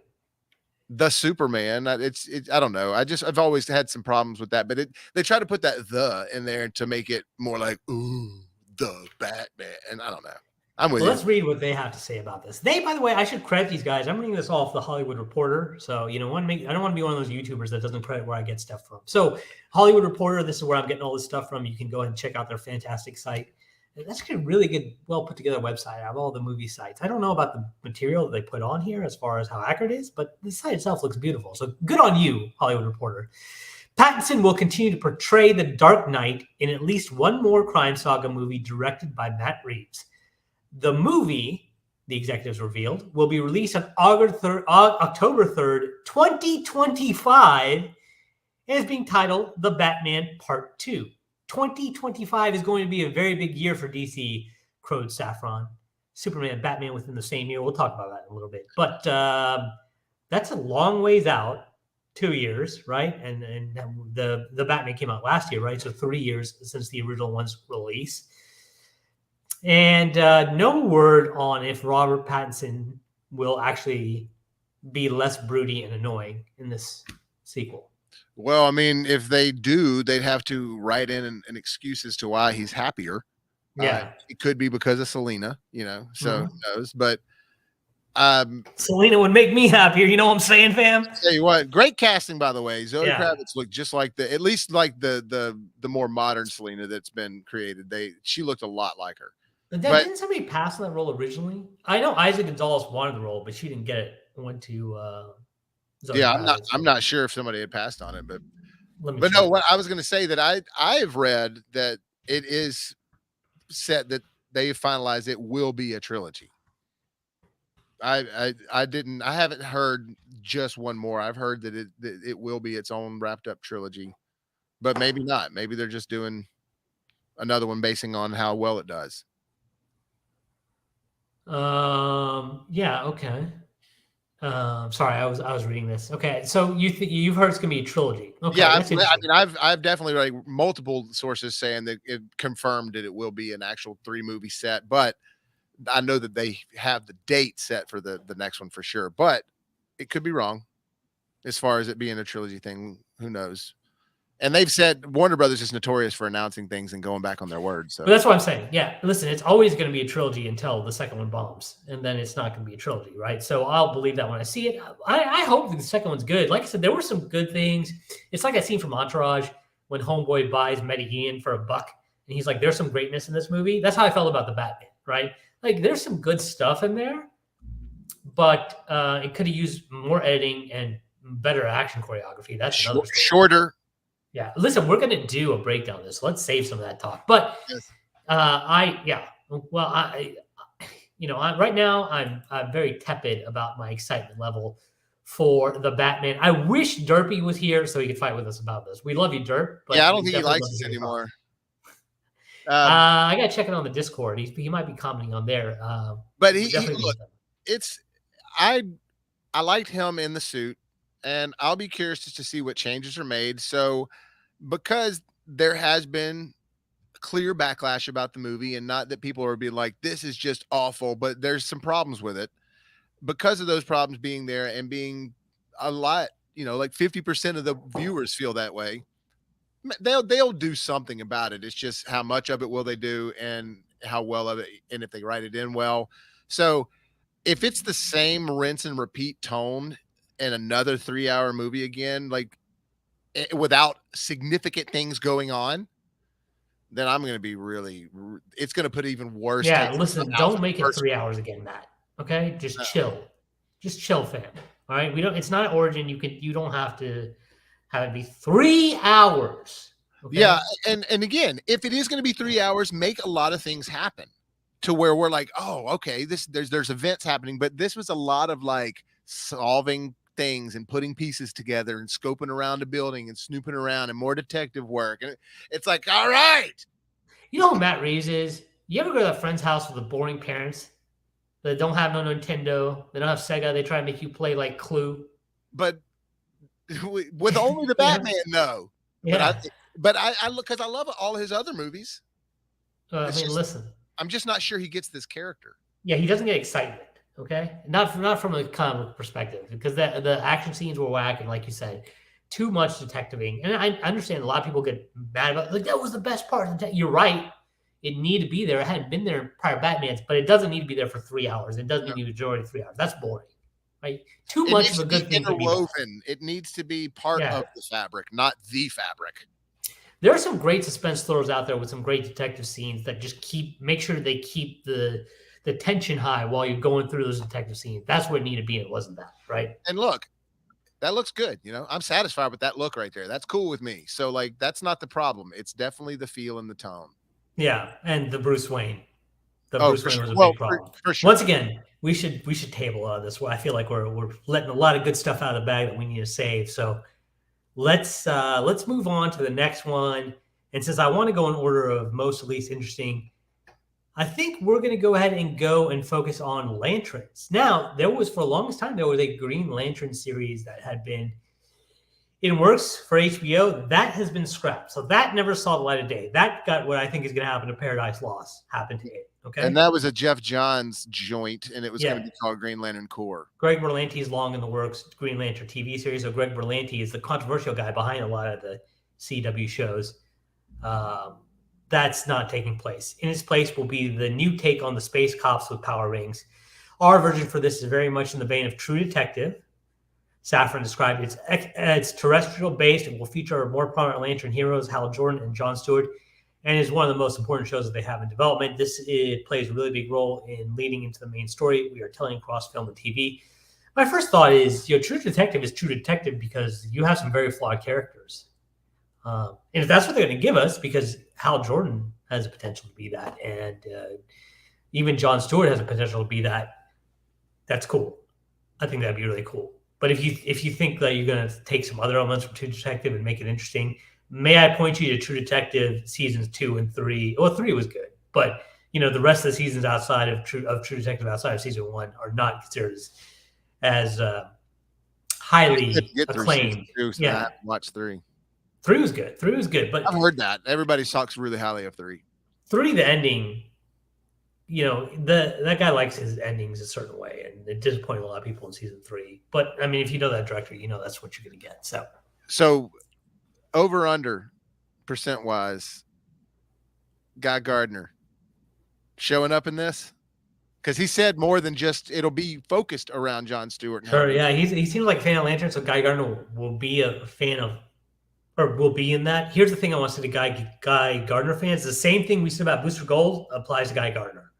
the Superman. I don't know. I've always had some problems with that, but they try to put that "the" in there to make it more like, "Ooh, the Batman." And I don't know. I'm with Well, you. let's read what they have to say about this. They, by the way, I should credit these guys. I'm reading this off the Hollywood Reporter. So, I don't want to be one of those YouTubers that doesn't credit where I get stuff from. So, Hollywood Reporter, this is where I'm getting all this stuff from. You can go ahead and check out their fantastic site. That's a really good, well put together website. I have all the movie sites. I don't know about the material that they put on here as far as how accurate it is, but the site itself looks beautiful. So, good on you, Hollywood Reporter. Pattinson will continue to portray the Dark Knight in at least one more crime saga movie directed by Matt Reeves. The movie, the executives revealed, will be released on October 3rd, 2025, and is being titled The Batman Part 2. 2025 is going to be a very big year for DC, crowed Safran. Superman, Batman within the same year. We'll talk about that in a little bit. But that's a long ways out. 2 years, right? And the Batman came out last year, right? So 3 years since the original one's release. And no word on if Robert Pattinson will actually be less broody and annoying in this sequel. Well, I mean, if they do, they'd have to write in an excuse as to why he's happier. Yeah. It could be because of Selena, so who knows? But Selena would make me happier. You know what I'm saying, fam? tell you what, great casting, by the way. Zoe Yeah. Kravitz looked just like at least like the more modern Selena that's been created. She looked a lot like her. Didn't somebody pass on that role originally? I know Isaac Gonzalez wanted the role, but she didn't get it. It went to Zoe Kravitz. I'm not sure if somebody had passed on it, but check. No, what I was going to say that I have read that it is set that they finalized it will be a trilogy. I haven't heard just one more. I've heard that it will be its own wrapped up trilogy, but maybe not. Maybe they're just doing another one basing on how well it does. Yeah. Okay. Sorry, I was reading this. Okay, so you've heard it's gonna be a trilogy. Okay, Yeah, that's interesting. I've definitely read multiple sources saying that it confirmed that it will be an actual 3-movie set, but I know that they have the date set for the next one for sure. But it could be wrong as far as it being a trilogy thing. Who knows? And they've said Warner Brothers is notorious for announcing things and going back on their word. So But that's what I'm saying. Yeah, listen, it's always going to be a trilogy until the second one bombs, and then it's not going to be a trilogy, right? So I'll believe that when I see it. I hope the second one's good. Like I said, there were some good things. It's like that scene from Entourage when Homeboy buys Medellin for $1, and he's like, "There's some greatness in this movie." That's how I felt about the Batman, right? Like, there's some good stuff in there, but it could have used more editing and better action choreography. That's another story. shorter. Yeah, listen, we're gonna do a breakdown of this. Let's save some of that talk. But Yes. right now I'm very tepid about my excitement level for the Batman. I wish Derpy was here so he could fight with us about this. We love you, Derp. But Yeah, I don't think he likes us anymore. I gotta check it on the Discord. He might be commenting on there. But look, I liked him in the suit, and I'll be curious just to see what changes are made. So, because there has been clear backlash about the movie, and not that people are being like, this is just awful, but there's some problems with it. Because of those problems being there and being a lot, like 50% of the viewers feel that way, they'll do something about it. It's just how much of it will they do and how well of it, and if they write it in well. So if it's the same rinse and repeat tone and another 3-hour movie again, like without significant things going on, then I'm going to be it's going to put even worse. Yeah, listen, don't make it 3 hours again, Matt. Okay, just chill, fam. All right, it's not an origin. You don't have to have it be 3 hours. Okay? Yeah, and again, if it is going to be 3 hours, make a lot of things happen to where we're like, oh, okay, there's events happening, but this was a lot of like solving things and putting pieces together and scoping around a building and snooping around and more detective work. And it's like, all right. You know who Matt Reeves is? You ever go to that friend's house with the boring parents that don't have no Nintendo, they don't have Sega, they try to make you play like Clue? But with only the Batman, no. Yeah. But I look, because I love all his other movies. Listen. I'm just not sure he gets this character. Yeah, he doesn't get excitement. Okay, not from a comic perspective, because the action scenes were whack, and like you said, too much detectiving. And I understand a lot of people get mad about like that was the best part. You're right. It needed to be there. It hadn't been there in prior Batmans, but it doesn't need to be there for 3 hours. It doesn't need to be majority of 3 hours. That's boring. Right? Too much of a good thing to be interwoven. It needs to be part of the fabric, not the fabric. There are some great suspense thrillers out there with some great detective scenes that just make sure they keep the tension high while you're going through those detective scenes. That's what it needed to be. It wasn't that, right? And look, that looks good. I'm satisfied with that look right there. That's cool with me. So like, that's not the problem. It's definitely the feel and the tone. Yeah. And the Bruce Wayne. Bruce Wayne was a big problem. For sure. Once again, we should table this. I feel like we're letting a lot of good stuff out of the bag that we need to save. So let's move on to the next one. And since I want to go in order of most to least interesting, I think we're going to go ahead and focus on lanterns. Now, for the longest time, there was a Green Lantern series that had been in works for HBO. That has been scrapped. So that never saw the light of day. That got what I think is going to happen to Paradise Lost happen to it. Okay. And that was a Jeff Johns joint, and it was going to be called Green Lantern Corps. Greg Berlanti is long in the works, Green Lantern TV series. So Greg Berlanti is the controversial guy behind a lot of the CW shows. That's not taking place. In its place will be the new take on the space cops with power rings. Our version for this is very much in the vein of True Detective. Safran described it's terrestrial based. It will feature more prominent Lantern heroes, Hal Jordan and Jon Stewart, and is one of the most important shows that they have in development. It plays a really big role in leading into the main story we are telling across film and TV. My first thought is, True Detective is True Detective because you have some very flawed characters. And if that's what they're going to give us, because Hal Jordan has a potential to be that, and even Jon Stewart has a potential to be that, that's cool. I think that'd be really cool. But if you think that you're going to take some other elements from True Detective and make it interesting, may I point you to True Detective seasons 2 and 3? Well, 3 was good, but the rest of the seasons outside of True Detective, outside of season 1, are not considered as highly acclaimed. Yeah, I have to watch 3. 3 was good. 3 was good, but I've heard that everybody talks really highly of 3. 3, the ending, that guy likes his endings a certain way, and it disappointed a lot of people in season 3. But I mean, if you know that director, that's what you're going to get. So over under percent wise, Guy Gardner showing up in this? Because he said more than just it'll be focused around Jon Stewart. Sure, yeah, he seems like a fan of Lantern, so Guy Gardner will be a fan of, or will be in that. Here's the thing I want to say to Guy Gardner fans: the same thing we said about Booster Gold applies to Guy Gardner.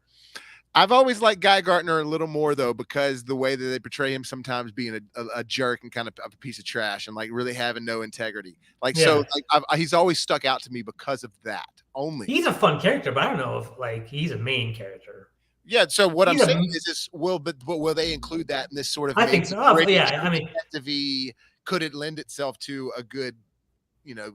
I've always liked Guy Gardner a little more though, because the way that they portray him sometimes being a jerk and kind of a piece of trash and like really having no integrity. Like, Yeah. so like he's always stuck out to me because of that only. He's a fun character, but I don't know if like he's a main character. Yeah. So what He's I'm saying is this but will they include that in this sort of, I think so. Yeah. I mean, could it lend itself to a good,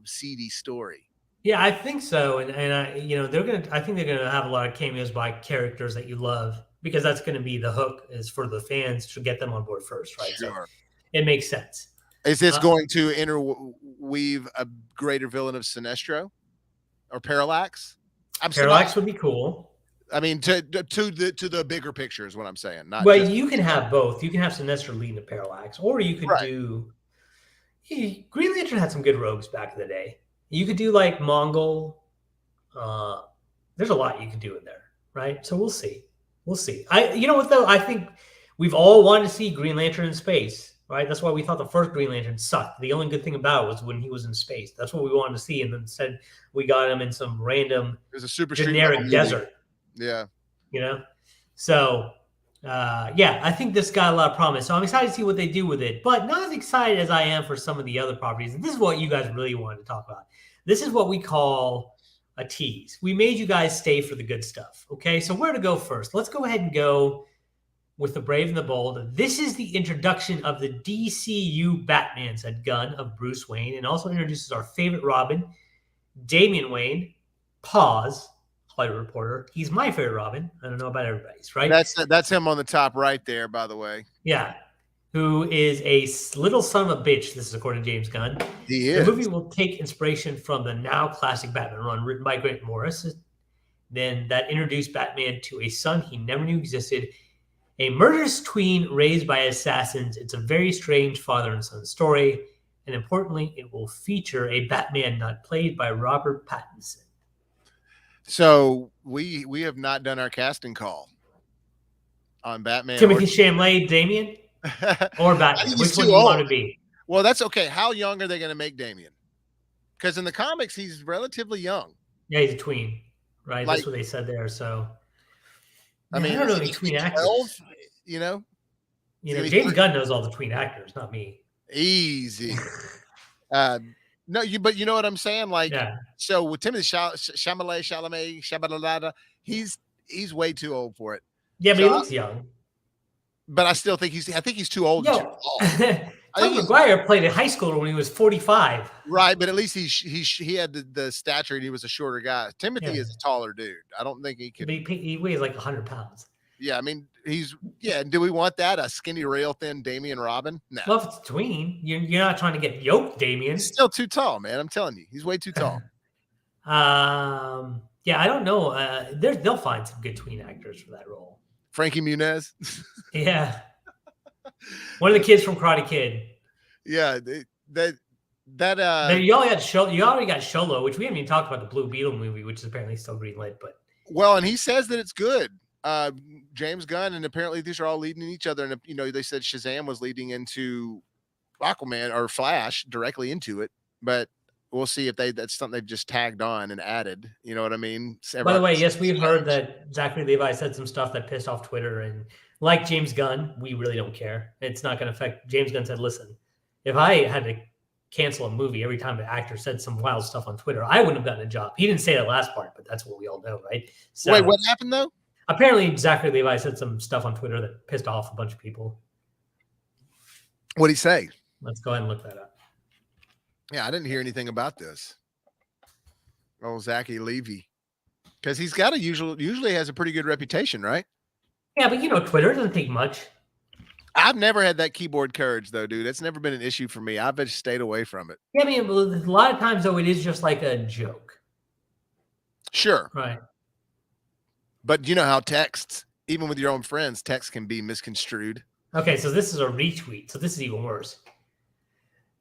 seedy story? yeah, I think so. And I think they're gonna have a lot of cameos by characters that you love, because that's gonna be the hook, is for the fans to get them on board first, right? Sure. So it makes sense. Is this going to interweave a greater villain of Sinestro or Parallax? Parallax would be cool. I mean, to the bigger picture is what I'm saying. Not well, you can have both. You can have Sinestro leading to Parallax, or you could Right. do. Green Lantern had some good rogues back in the day. You could do like Mongol. There's a lot you could do in there, right? So we'll see. We'll see. You know what though? I think we've all wanted to see Green Lantern in space, right? That's why we thought the first Green Lantern sucked. The only good thing about it was when he was in space. That's what we wanted to see, and then instead we got him in some random There's a super generic desert. Yeah. So yeah, I think this got a lot of promise. So I'm excited to see what they do with it, but not as excited as I am for some of the other properties. And this is what you guys really wanted to talk about. This is what we call a tease. We made you guys stay for the good stuff. Okay, so where to go first? Let's go ahead and go with The Brave and the Bold. This is the introduction of the DCEU Batman, said Gunn, of Bruce Wayne, and also introduces our favorite Robin, Damian Wayne. Pause. Hollywood Reporter. He's my favorite Robin. I don't know about everybody's, right? That's him on the top right there, by the way. Yeah. Who is a little son of a bitch. This is according to James Gunn. He is. The movie will take inspiration from the now classic Batman run written by Grant Morris. Then that introduced Batman to a son he never knew existed, a murderous tween raised by assassins. It's a very strange father and son story. And importantly, it will feature a Batman not played by Robert Pattinson. So we have not done our casting call on Batman. Timothy Chalamet, Damian, or Batman. Which one do you want to be? Well, that's okay. How young are they going to make Damian? Because in the comics, he's relatively young. Yeah, he's a tween, right? That's what they said there. So, I mean, I don't know any tween actors. James Gunn knows all the tween actors, not me. Easy. No, but you know what I'm saying? Like, so with Timothy Chalamet, he's way too old for it. Yeah, but he looks young. But I still think he's too old. Tom McGuire played a high schooler when he was 45. Right, but at least he had the stature and he was a shorter guy. Timothy is a taller dude. I don't think he could. He weighs like 100 pounds. Yeah, I mean, do we want that? A skinny, rail thin Damian Robin? No. Well, if it's a tween, you're not trying to get yoked, Damian. He's still too tall, man. I'm telling you. He's way too tall. Yeah, I don't know. They'll find some good tween actors for that role. Frankie Muniz. Yeah. One of the kids from Karate Kid. Yeah, you already got Sholo, which we haven't even talked about, the Blue Beetle movie, which is apparently still greenlit, but and he says that it's good. James Gunn, and apparently these are all leading in each other. And they said Shazam was leading into Aquaman or Flash directly into it, but we'll see if that's something they've just tagged on and added. You know what I mean? By the way, yes, we've heard that Zachary Levi said some stuff that pissed off Twitter, and like James Gunn, we really don't care. It's not going to affect. James Gunn said, listen, if I had to cancel a movie every time an actor said some wild stuff on Twitter, I wouldn't have gotten a job. He didn't say that last part, but that's what we all know, right? So, wait, what happened though? Apparently, Zachary Levi said some stuff on Twitter that pissed off a bunch of people. What'd he say? Let's go ahead and look that up. Yeah, I didn't hear anything about this. Oh, Zachary Levi. Because he's got usually has a pretty good reputation, right? Yeah, but Twitter doesn't take much. I've never had that keyboard courage, though, dude. That's never been an issue for me. I've just stayed away from it. Yeah, I mean, a lot of times, though, it is just like a joke. Sure. Right. But you know how texts, even with your own friends, text can be misconstrued. Okay, so this is a retweet. So this is even worse.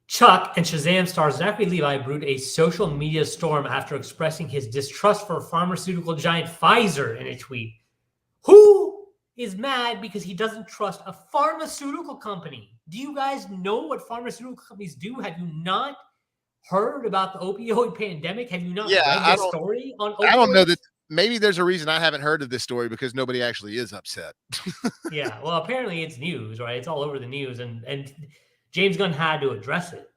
Chuck and Shazam star Zachary Levi brewed a social media storm after expressing his distrust for pharmaceutical giant Pfizer in a tweet. Who is mad because he doesn't trust a pharmaceutical company? Do you guys know what pharmaceutical companies do? Have you not heard about the opioid pandemic? Have you not read this story on opioids? I don't know that. Maybe there's a reason I haven't heard of this story because nobody actually is upset. Yeah, well, apparently it's news, right? It's all over the news, and James Gunn had to address it.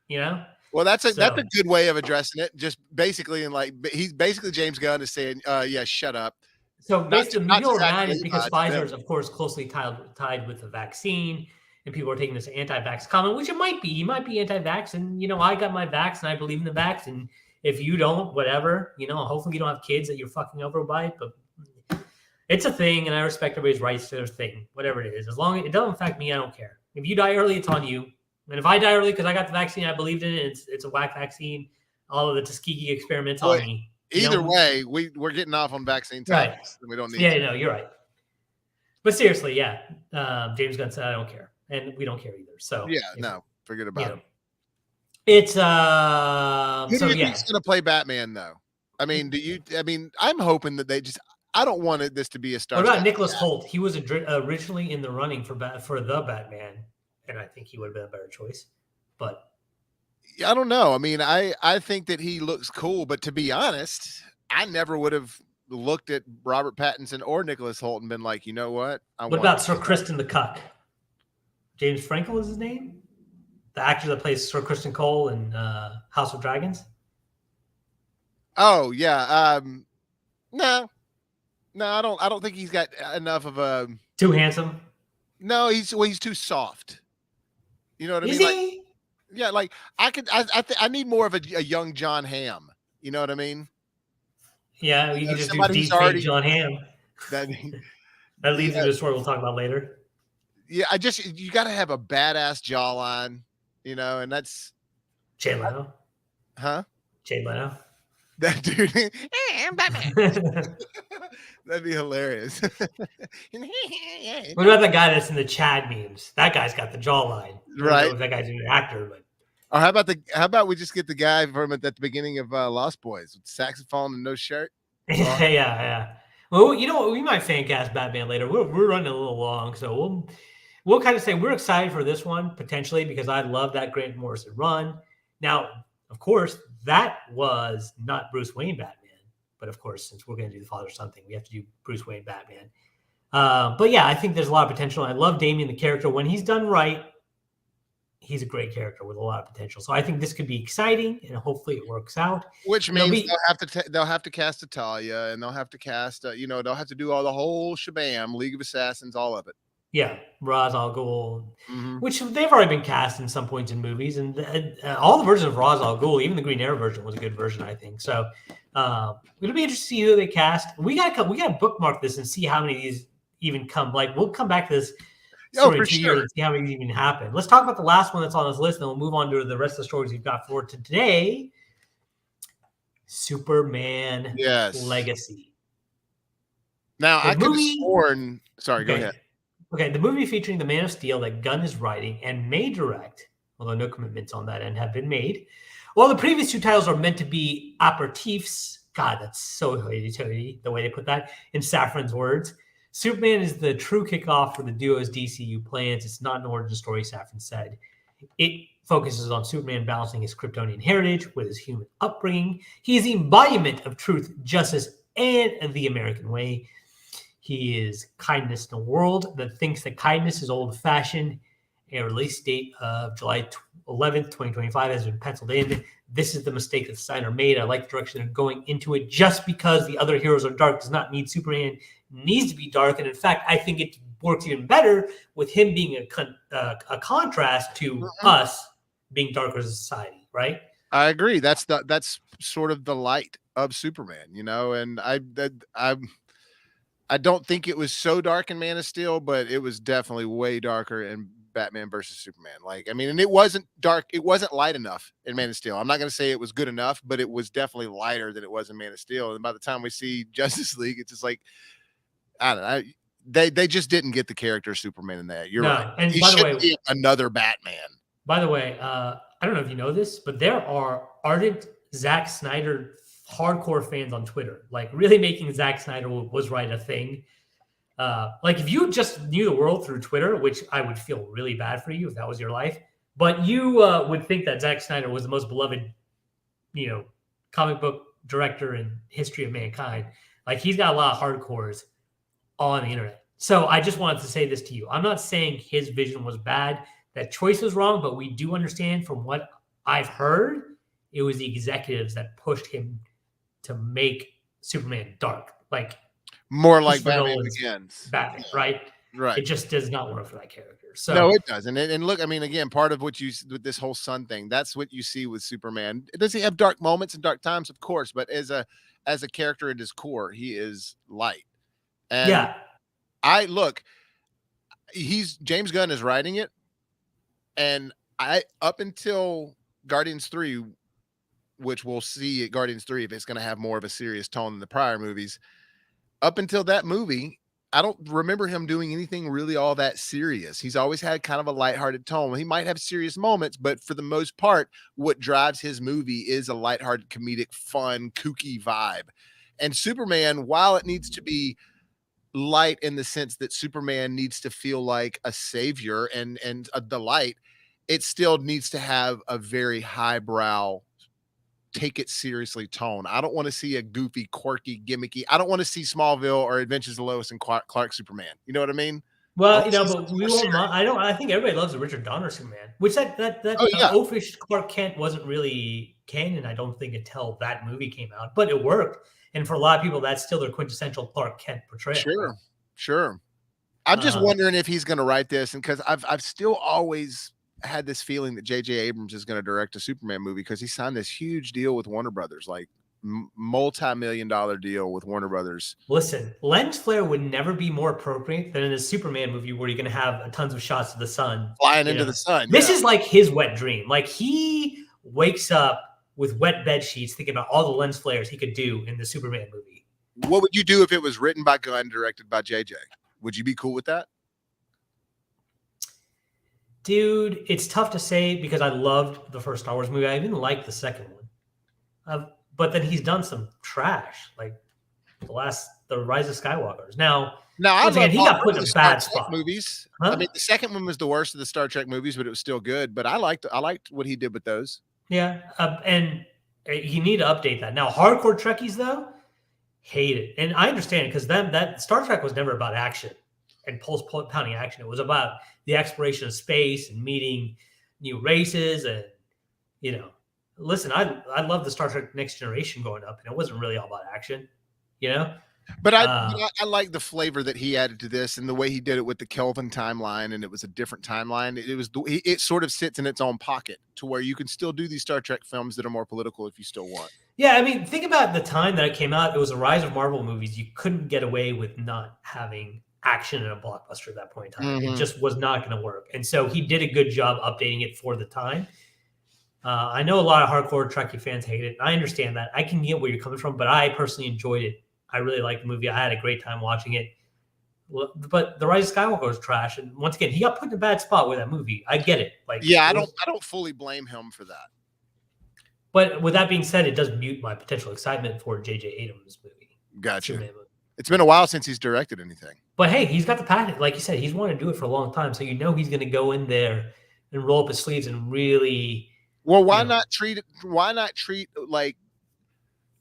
You know? Well, that's a good way of addressing it. Just basically, he's basically James Gunn is saying, yeah, shut up. So basically, the people are mad is because Pfizer is, of course, closely tied with the vaccine, and people are taking this anti-vax comment, which it might be. You might be anti-vax, and I got my vax, and I believe in the vax, and if you don't, whatever, hopefully you don't have kids that you're fucking over by it, but it's a thing, and I respect everybody's rights to their thing, whatever it is. As long as it doesn't affect me, I don't care. If you die early, it's on you. And if I die early because I got the vaccine, I believed in it, it's a whack vaccine, all of the Tuskegee experiments on me. Either way, we're getting off on vaccine topics. Right. We don't need no, you're right. But seriously, yeah. James Gunn said, I don't care. And we don't care either. So forget about it. It's who do you think's gonna play Batman though? I mean, I'm hoping that I don't want this to be a star. What about Nicholas Hoult? He was originally in the running for the Batman, and I think he would have been a better choice. But I don't know. I mean, I think that he looks cool, but to be honest, I never would have looked at Robert Pattinson or Nicholas Hoult and been like, you know what? What about Sir Kristen the Cuck? James Franco is his name? The actor that plays Sir Kristen Cole in House of Dragons? Oh, yeah. No, I don't think he's got enough of a too handsome. No, he's too soft. You know what I mean? Is he? Yeah, like I need more of a young John Hamm. You know what I mean? Yeah, you can just do deep fake John Hamm. That leads into a story we'll talk about later. Yeah, you got to have a badass jawline, and that's Jay Leno. Huh? Jay Leno. That dude. I'm Batman. That'd be hilarious. What about the guy that's in the Chad memes? That guy's got the jawline. Right. I don't know if that guy's an actor, but. Or how about we just get the guy from at the beginning of Lost Boys with saxophone and no shirt? Yeah. Well, you know what? We might fan cast Batman later. We're running a little long, so we'll kind of say we're excited for this one potentially because I love that Grant Morrison run. Now, of course, that was not Bruce Wayne Batman, but of course, since we're going to do the father-son thing, we have to do Bruce Wayne Batman. But yeah, I think there's a lot of potential. I love Damian the character when he's done right. He's a great character with a lot of potential. So I think this could be exciting, and hopefully it works out. Which means they'll have to cast Talia, and they'll have to cast, they'll have to do all the whole shabam, League of Assassins, all of it. Yeah, Ra's al Ghul, which they've already been cast in some points in movies, and all the versions of Ra's al Ghul, even the Green Arrow version was a good version, I think. So it'll be interesting to see who they cast. We gotta bookmark this and see how many of these even come. Like we'll come back to this. Story in 2 years and see how many even happen. Let's talk about the last one that's on this list, and we'll move on to the rest of the stories we've got for today. Superman Legacy. Now, I could have sworn... Sorry, go ahead. Okay, the movie featuring the Man of Steel that Gunn is writing and may direct, although no commitments on that end have been made. While the previous two titles are meant to be aperitifs, God, that's so hoity-toity, the way they put that, in Safran's words, Superman is the true kickoff for the duo's DCEU plans. It's not an origin story, Safran said. It focuses on Superman balancing his Kryptonian heritage with his human upbringing. He is the embodiment of truth, justice, and the American way. He is kindness in a world that thinks that kindness is old-fashioned. A release date of July 11th, 2025 has been penciled in. This is the mistake that Steiner made. I like the direction they're going into it. Just because the other heroes are dark does not mean Superman needs to be dark. And in fact, I think it works even better with him being a contrast to us being darker as a society, right? I agree. That's sort of the light of Superman, and I don't think it was so dark in Man of Steel, but it was definitely way darker in Batman versus Superman. And it wasn't dark. It wasn't light enough in Man of Steel. I'm not going to say it was good enough, but it was definitely lighter than it was in Man of Steel. And by the time we see Justice League, it's just like, I don't know. They just didn't get the character of Superman in that. You're right. And by the way, be another Batman. By the way, I don't know if you know this, but there are ardent Zack Snyder hardcore fans on Twitter, like really making Zack Snyder was right a thing. Like if you just knew the world through Twitter, which I would feel really bad for you if that was your life, but you would think that Zack Snyder was the most beloved, comic book director in history of mankind. Like he's got a lot of hardcores on the internet. So I just wanted to say this to you. I'm not saying his vision was bad. That choice was wrong, but we do understand from what I've heard, it was the executives that pushed him to make Superman dark. Like more like Batman Begins. Batman, right? Right. It just does not work for that character. So no, it doesn't. And look, I mean, again, part of what you with this whole sun thing, that's what you see with Superman. Does he have dark moments and dark times? Of course, but as a character at his core, he is light. And yeah, he's James Gunn is writing it, and up until Guardians 3, which we'll see at Guardians 3 if it's going to have more of a serious tone than the prior movies. Up until that movie, I don't remember him doing anything really all that serious. He's always had kind of a lighthearted tone. He might have serious moments, but for the most part, what drives his movie is a lighthearted, comedic, fun, kooky vibe. And Superman, while it needs to be light in the sense that Superman needs to feel like a savior and a delight, it still needs to have a very highbrow, take it seriously tone. I don't want to see a goofy, quirky, gimmicky. I don't want to see Smallville or Adventures of Lois and Clark Superman. You know what I mean? Well, but we won't. I think everybody loves the Richard Donner Superman, which that oafish Clark Kent wasn't really canon. I don't think until that movie came out, but it worked. And for a lot of people, that's still their quintessential Clark Kent portrayal. Sure. I'm just wondering if he's going to write this, and because I've still always had this feeling that J.J. Abrams is going to direct a Superman movie because he signed this huge deal with Warner Brothers, like multi-million-dollar deal with Warner Brothers. Listen, lens flare would never be more appropriate than in a Superman movie where you're going to have tons of shots of the sun flying into the sun. This is like his wet dream. Like he wakes up with wet bed sheets thinking about all the lens flares he could do in the Superman movie. What would you do if it was written by Gunn, directed by JJ? Would you be cool with that? Dude, it's tough to say because I loved the first Star Wars movie. I even liked the second one. But then he's done some trash, like the Rise of Skywalkers. Now he got put in a bad spot. Movies. Huh? I mean, the second one was the worst of the Star Trek movies, but it was still good. But I liked what he did with those. Yeah, and you need to update that. Now, hardcore Trekkies though hate it, and I understand because that Star Trek was never about action and pulse pounding action. It was about the exploration of space and meeting new races, and listen, I love the Star Trek Next Generation growing up, and it wasn't really all about action, But I like the flavor that he added to this and the way he did it with the Kelvin timeline, and it was a different timeline. It sort of sits in its own pocket to where you can still do these Star Trek films that are more political if you still want. Yeah, I mean, think about the time that it came out. It was a rise of Marvel movies. You couldn't get away with not having action in a blockbuster at that point in time. Mm-hmm. It just was not going to work. And so he did a good job updating it for the time. I know a lot of hardcore Trekkie fans hate it. I understand that. I can get where you're coming from, but I personally enjoyed it. I really liked the movie. I had a great time watching it. But The Rise of Skywalker was trash. And once again, he got put in a bad spot with that movie. I get it. I don't fully blame him for that. But with that being said, it does mute my potential excitement for J.J. Abrams' movie. Gotcha. It's been a while since he's directed anything. But hey, he's got the patent. Like you said, he's wanted to do it for a long time. So he's going to go in there and roll up his sleeves and really. Well, why not treat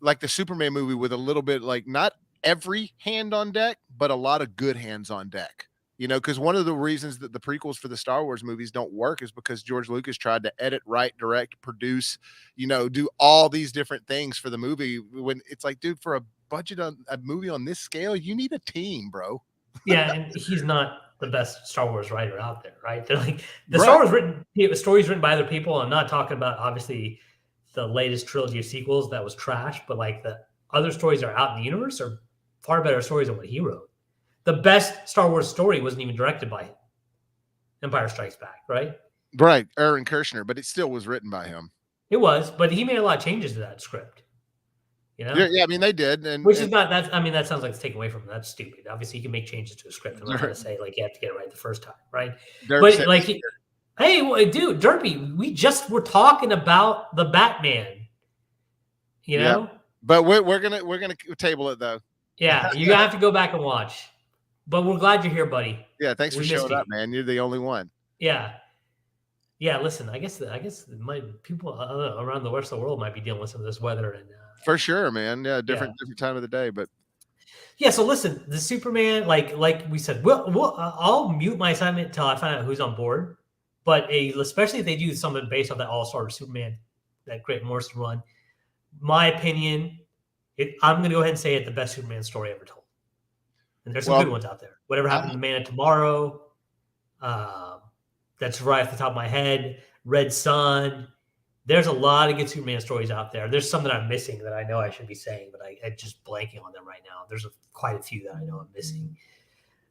like the Superman movie with a little bit, like not every hand on deck, but a lot of good hands on deck. Because one of the reasons that the prequels for the Star Wars movies don't work is because George Lucas tried to edit, write, direct, produce, do all these different things for the movie. When it's like, dude, for a budget on a movie on this scale, you need a team, bro. Yeah, and he's not the best Star Wars writer out there, right? They're like Star Wars stories written by other people. I'm not talking about obviously the latest trilogy of sequels that was trash, but like the other stories that are out in the universe are far better stories than what he wrote. The best Star Wars story wasn't even directed by him. Empire Strikes Back, right? Right, Aaron Kershner, but it still was written by him. It was, but he made a lot of changes to that script. Yeah, I mean they did, which is not that. I mean that sounds like it's taken away from him. That's stupid. Obviously, you can make changes to a script. I'm not going to say like you have to get it right the first time, right? But like, Hey, dude, Derpy, we just were talking about the Batman. You know? Yeah. But we're gonna table it though. Yeah, you have to go back and watch. But we're glad you're here, buddy. Yeah, thanks for We missed showing you. up, man. You're the only one. Yeah. Yeah, listen, I guess people around the rest of the world might be dealing with some of this weather and For sure, man. Yeah, yeah. different time of the day, but Yeah, so listen, the Superman, like we said, I'll mute my assignment until I find out who's on board. But especially if they do something based on that All-Star Superman, that Grant Morrison run, my opinion, I'm going to go ahead and say it the best Superman story ever told. And there's some good ones out there. Whatever happened to the Man of Tomorrow, that's right off the top of my head. Red Sun. There's a lot of good Superman stories out there. There's some that I'm missing that I know I should be saying, but I'm just blanking on them right now. There's quite a few that I know I'm missing.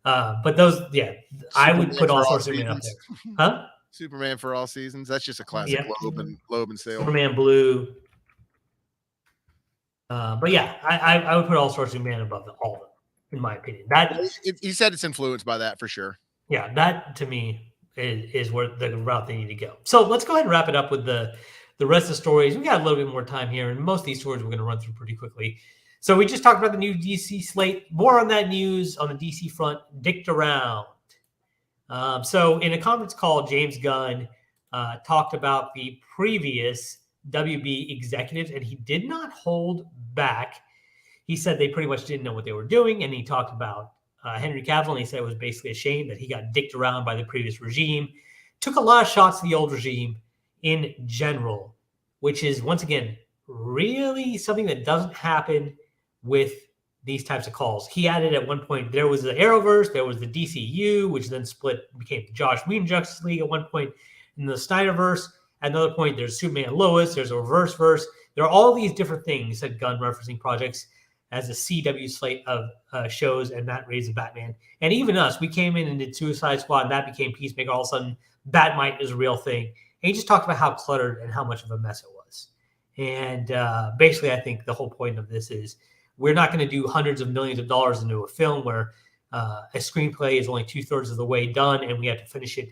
But those, yeah, Superman I would put All Star Superman up there. Huh? Superman for All Seasons. That's just a classic Loeb and Sale. Superman Blue. But yeah, I would put All Star Superman above all of them, in my opinion. He said it's influenced by that for sure. Yeah, that to me is where the route they need to go. So let's go ahead and wrap it up with the rest of the stories. We got a little bit more time here, and most of these stories we're going to run through pretty quickly. So we just talked about the new DC slate. More on that news on the DC front. Dicked around. So in a conference call, James Gunn talked about the previous WB executives, and he did not hold back. He said they pretty much didn't know what they were doing, and he talked about Henry Cavill, and he said it was basically a shame that he got dicked around by the previous regime. Took a lot of shots to the old regime in general, which is, once again, really something that doesn't happen with these types of calls. He added at one point, there was the Arrowverse, there was the DCEU, which then split, became the Josh Whedon Justice League at one point, in the Snyderverse. At another point, there's Superman and Lois, there's a Reverse Verse. There are all these different things, said Gunn, referencing projects as a CW slate of shows, and Matt Reeves and Batman. And even us, we came in and did Suicide Squad, and that became Peacemaker. All of a sudden, Batmite is a real thing. And he just talked about how cluttered and how much of a mess it was. And basically, I think the whole point of this is we're not going to do hundreds of millions of dollars into a film where a screenplay is only 2/3 of the way done, and we have to finish it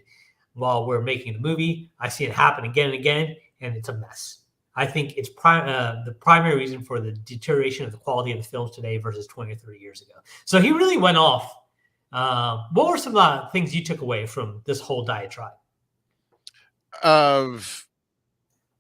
while we're making the movie. I see it happen again and again, and it's a mess. I think it's the primary reason for the deterioration of the quality of the films today versus 20 or 30 years ago. So he really went off. What were some things you took away from this whole diatribe? Of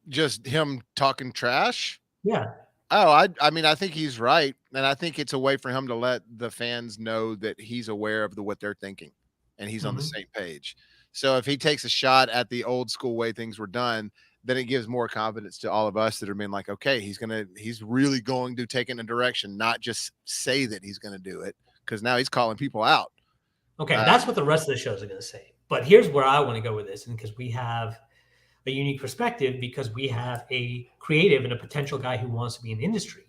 just him talking trash? Yeah. Oh, I mean, I think he's right. And I think it's a way for him to let the fans know that he's aware of what they're thinking and he's on the same page. So if he takes a shot at the old school way things were done, then it gives more confidence to all of us that are being like, okay, he's really going to take it in a direction, not just say that he's going to do it, because now he's calling people out. Okay, that's what the rest of the shows are going to say. But here's where I want to go with this, and because we have a unique perspective, because we have a creative and a potential guy who wants to be in the industry.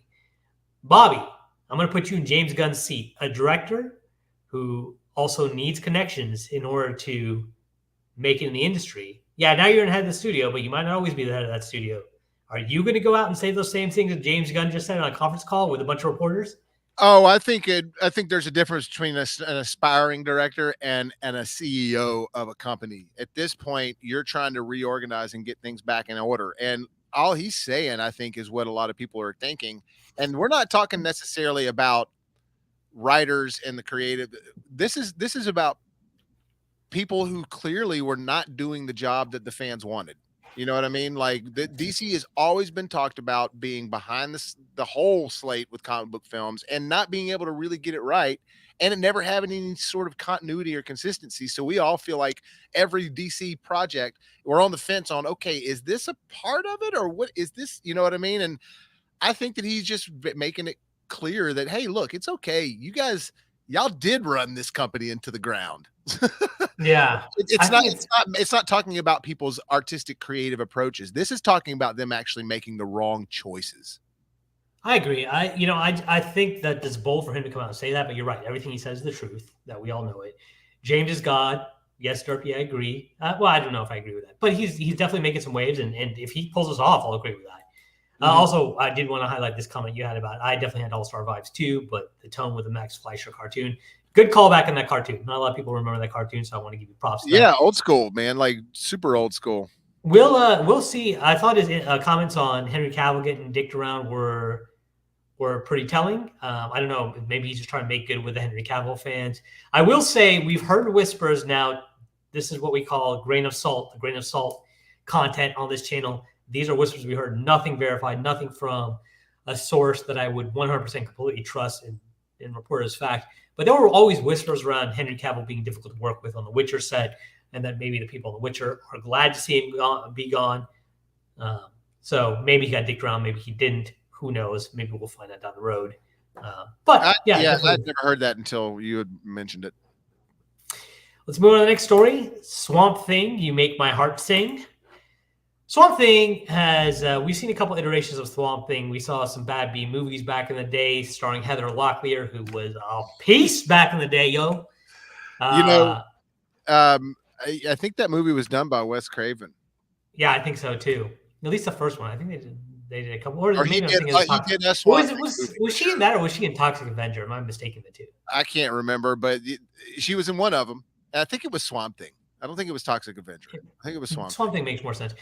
Bobby, I'm going to put you in James Gunn's seat, a director who also needs connections in order to make it in the industry. Yeah, now you're in the head of the studio, but you might not always be the head of that studio. Are you going to go out and say those same things that James Gunn just said on a conference call with a bunch of reporters? Oh, I think there's a difference between an aspiring director and a CEO of a company. At this point, you're trying to reorganize and get things back in order. And all he's saying, I think, is what a lot of people are thinking. And we're not talking necessarily about writers and the creative. This is about people who clearly were not doing the job that the fans wanted. You know what I mean? Like the DC has always been talked about being behind the whole slate with comic book films and not being able to really get it right, and it never having any sort of continuity or consistency. So we all feel like every DC project, we're on the fence on, okay, is this a part of it or what is this? You know what I mean? And I think that he's just making it clear that, hey, look, it's okay. You guys, y'all did run this company into the ground. Yeah. It's not talking about people's artistic creative approaches. This is talking about them actually making the wrong choices. I agree. I think that it's bold for him to come out and say that, but you're right. Everything he says is the truth, that we all know it. James is God. Yes, Derpy, I agree. Well, I don't know if I agree with that, but he's definitely making some waves, and if he pulls us off, I'll agree with that. Also, I did want to highlight this comment you had about I definitely had All-Star vibes too, but the tone with the Max Fleischer cartoon. Good callback in that cartoon. Not a lot of people remember that cartoon, so I want to give you props to that. Yeah, old school, man, like super old school. We'll see. I thought his comments on Henry Cavill getting dicked around were pretty telling. I don't know. Maybe he's just trying to make good with the Henry Cavill fans. I will say we've heard whispers now. This is what we call grain of salt, the grain of salt content on this channel. These are whispers we heard, nothing verified, nothing from a source that I would 100% completely trust and report as fact. But there were always whispers around Henry Cavill being difficult to work with on the Witcher set, and that maybe the people on the Witcher are glad to see him be gone. So maybe he got dicked around, maybe he didn't. Who knows? Maybe we'll find out down the road. But I'd never heard that until you had mentioned it. Let's move on to the next story. Swamp Thing, You Make My Heart Sing. Swamp Thing has, we've seen a couple iterations of Swamp Thing. We saw some bad B movies back in the day starring Heather Locklear, who was a piece back in the day, yo. I think that movie was done by Wes Craven. Yeah, I think so too. At least the first one. I think they did a couple. Or he did was she in that, or was she in Toxic Avenger? Am I mistaken the two? I can't remember, but she was in one of them. I think it was Swamp Thing. I don't think it was Toxic Avenger. I think it was Swamp Thing makes more sense.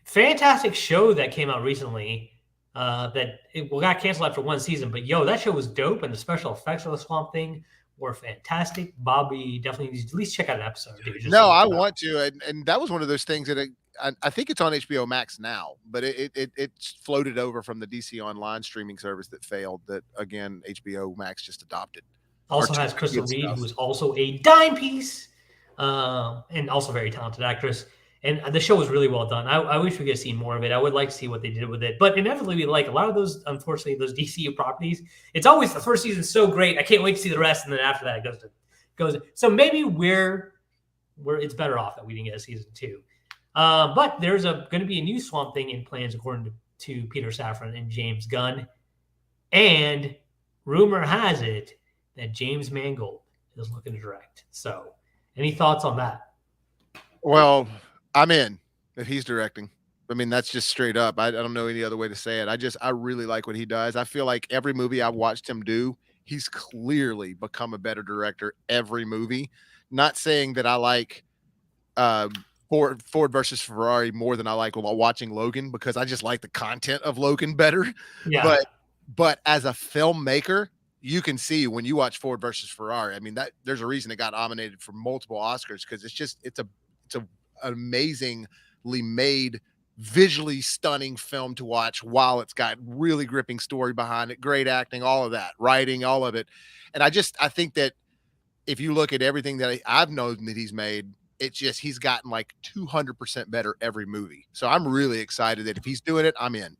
Fantastic show that came out recently that got canceled after one season. But, yo, that show was dope, and the special effects of the Swamp Thing were fantastic. Bobby definitely needs to at least check out an episode, dude. No, I want to. And that was one of those things that I think it's on HBO Max now, but it floated over from the DC Online streaming service that failed that, again, HBO Max just adopted. Also has Crystal Reed, who is also a dime piece and also very talented actress. And the show was really well done. I wish we could have seen more of it. I would like to see what they did with it. But inevitably, like a lot of those, unfortunately, those DCU properties, it's always the first season's so great. I can't wait to see the rest. And then after that, it goes. So maybe it's better off that we didn't get a season 2. But there's going to be a new Swamp Thing in plans, according to Peter Safran and James Gunn. And rumor has it that James Mangold is looking to direct. So any thoughts on that? Well, I'm in if he's directing. I mean, that's just straight up. I don't know any other way to say it. I really like what he does. I feel like every movie I've watched him do, he's clearly become a better director every movie. Not saying that I like Ford versus Ferrari more than I like watching Logan, because I just like the content of Logan better. Yeah. But as a filmmaker, you can see when you watch Ford versus Ferrari, I mean, that there's a reason it got nominated for multiple Oscars, because it's an amazingly made, visually stunning film to watch, while it's got really gripping story behind it, great acting, all of that, writing, all of it. And I think that if you look at everything that I've known that he's made, it's just he's gotten like 200% better every movie. So I'm really excited that if he's doing it, I'm in.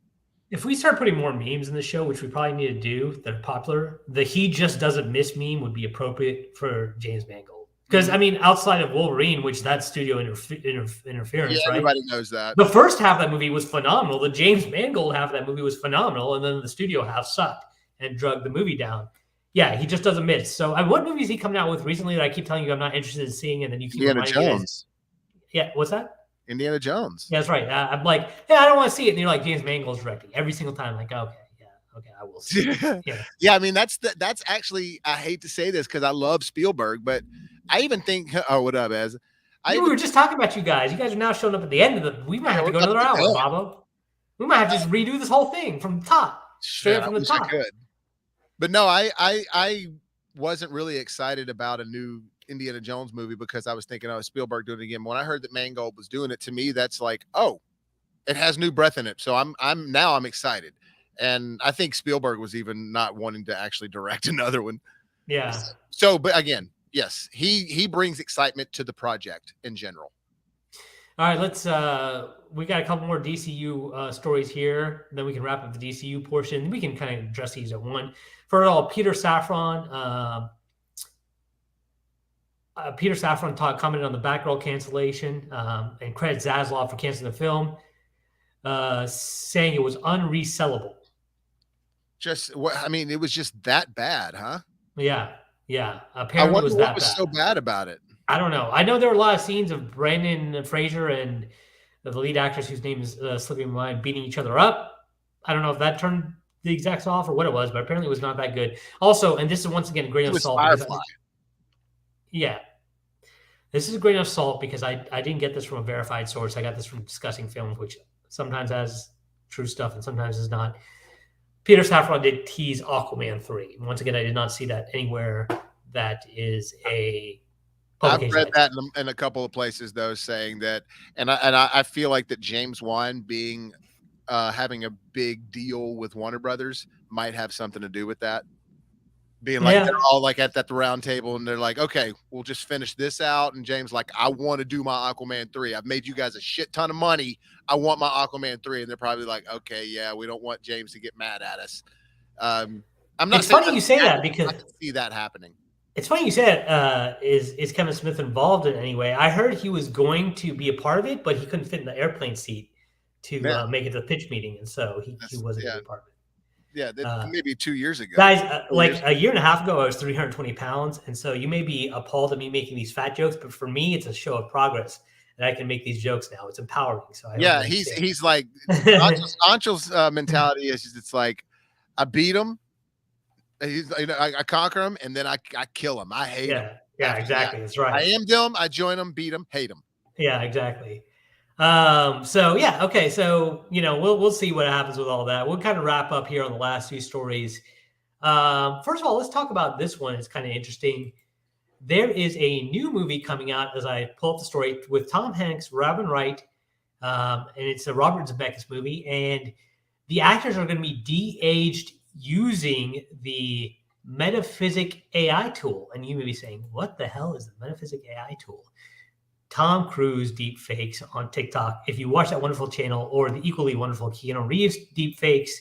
If we start putting more memes in the show, which we probably need to do, that are popular, the "he just doesn't miss" meme would be appropriate for James Mangold. Because, I mean, outside of Wolverine, which that's studio interference, right? Everybody knows that. The first half of that movie was phenomenal. The James Mangold half of that movie was phenomenal. And then the studio half sucked and drug the movie down. Yeah, he just doesn't miss. So what movie is he coming out with recently that I keep telling you I'm not interested in seeing? And then you keep Indiana Jones. Yeah, what's that? Indiana Jones. Yeah, that's right. I'm like, hey, I don't want to see it. And you're like, James Mangold's directing every single time. I'm like, okay, I will see. Yeah, I mean, that's actually, I hate to say this because I love Spielberg, but I even think, oh, what up, Ez? We were just talking about you guys. You guys are now showing up at the end of the. We might have to go another hour, Bobo. We might have to just redo this whole thing from the top, straight from the top. I could. But no, I wasn't really excited about a new Indiana Jones movie because I was thinking, oh, Spielberg doing it again. When I heard that Mangold was doing it, to me, that's like, oh, it has new breath in it. So I'm excited. And I think Spielberg was even not wanting to actually direct another one. Yeah. So, but again, yes, he brings excitement to the project in general. All right, let's we got a couple more DCU stories here. Then we can wrap up the DCU portion. We can kind of address these at one. For all, Peter Safran commented on the Batgirl cancellation and credited Zaslav for canceling the film, saying it was unresellable. It was just that bad, huh? Yeah. Apparently, it was that what was bad. So bad about it. I don't know. I know there were a lot of scenes of Brandon Fraser and the lead actress, whose name is slipping my mind, beating each other up. I don't know if that turned the execs off or what it was, but apparently it was not that good. Also, and this is once again a grain It of was salt because Firefly. yeah, this is a grain of salt because I didn't get this from a verified source. I got this from Discussing Films, which sometimes has true stuff and sometimes is not. Peter Safran did tease Aquaman 3. Once again, I did not see that anywhere. That is a I've publication. read that in a couple of places though, saying that, and I feel like that James Wan being having a big deal with Warner Brothers might have something to do with that. Being like they're Yeah, all like at the round table and they're like, okay, we'll just finish this out. And James like, I want to do my Aquaman 3. I've made you guys a shit ton of money. I want my Aquaman 3. And they're probably like, okay, yeah, we don't want James to get mad at us. I'm not it's saying funny you say that because I can see that happening. it's funny you say that. Is Kevin Smith involved in it anyway? I heard he was going to be a part of it, but he couldn't fit in the airplane seat to Yeah, make it to the pitch meeting, and so he wasn't going yeah, to be part of it. yeah. Maybe 2 years ago. Guys, 4 years like a year and a half ago, I was 320 pounds, and so you may be appalled at me making these fat jokes, but for me, it's a show of progress, and I can make these jokes now. It's empowering, so I hope Yeah, you understand. he's like Anshul's mentality is it's like I beat him, I conquer him, and then I kill him. I hate him. Yeah, After exactly. that, That's right. I am them. I join them, beat them, hate them. Yeah, exactly. So yeah, okay. So we'll see what happens with all that. We'll kind of wrap up here on the last few stories. First of all, let's talk about this one. It's kind of interesting. There is a new movie coming out as I pull up the story with Tom Hanks, Robin Wright, and it's a Robert Zemeckis movie. And the actors are going to be de-aged using the Metaphysic AI tool. And you may be saying, what the hell is the Metaphysic AI tool? Tom Cruise deep fakes on TikTok. If you watch that wonderful channel or the equally wonderful Keanu Reeves deep fakes,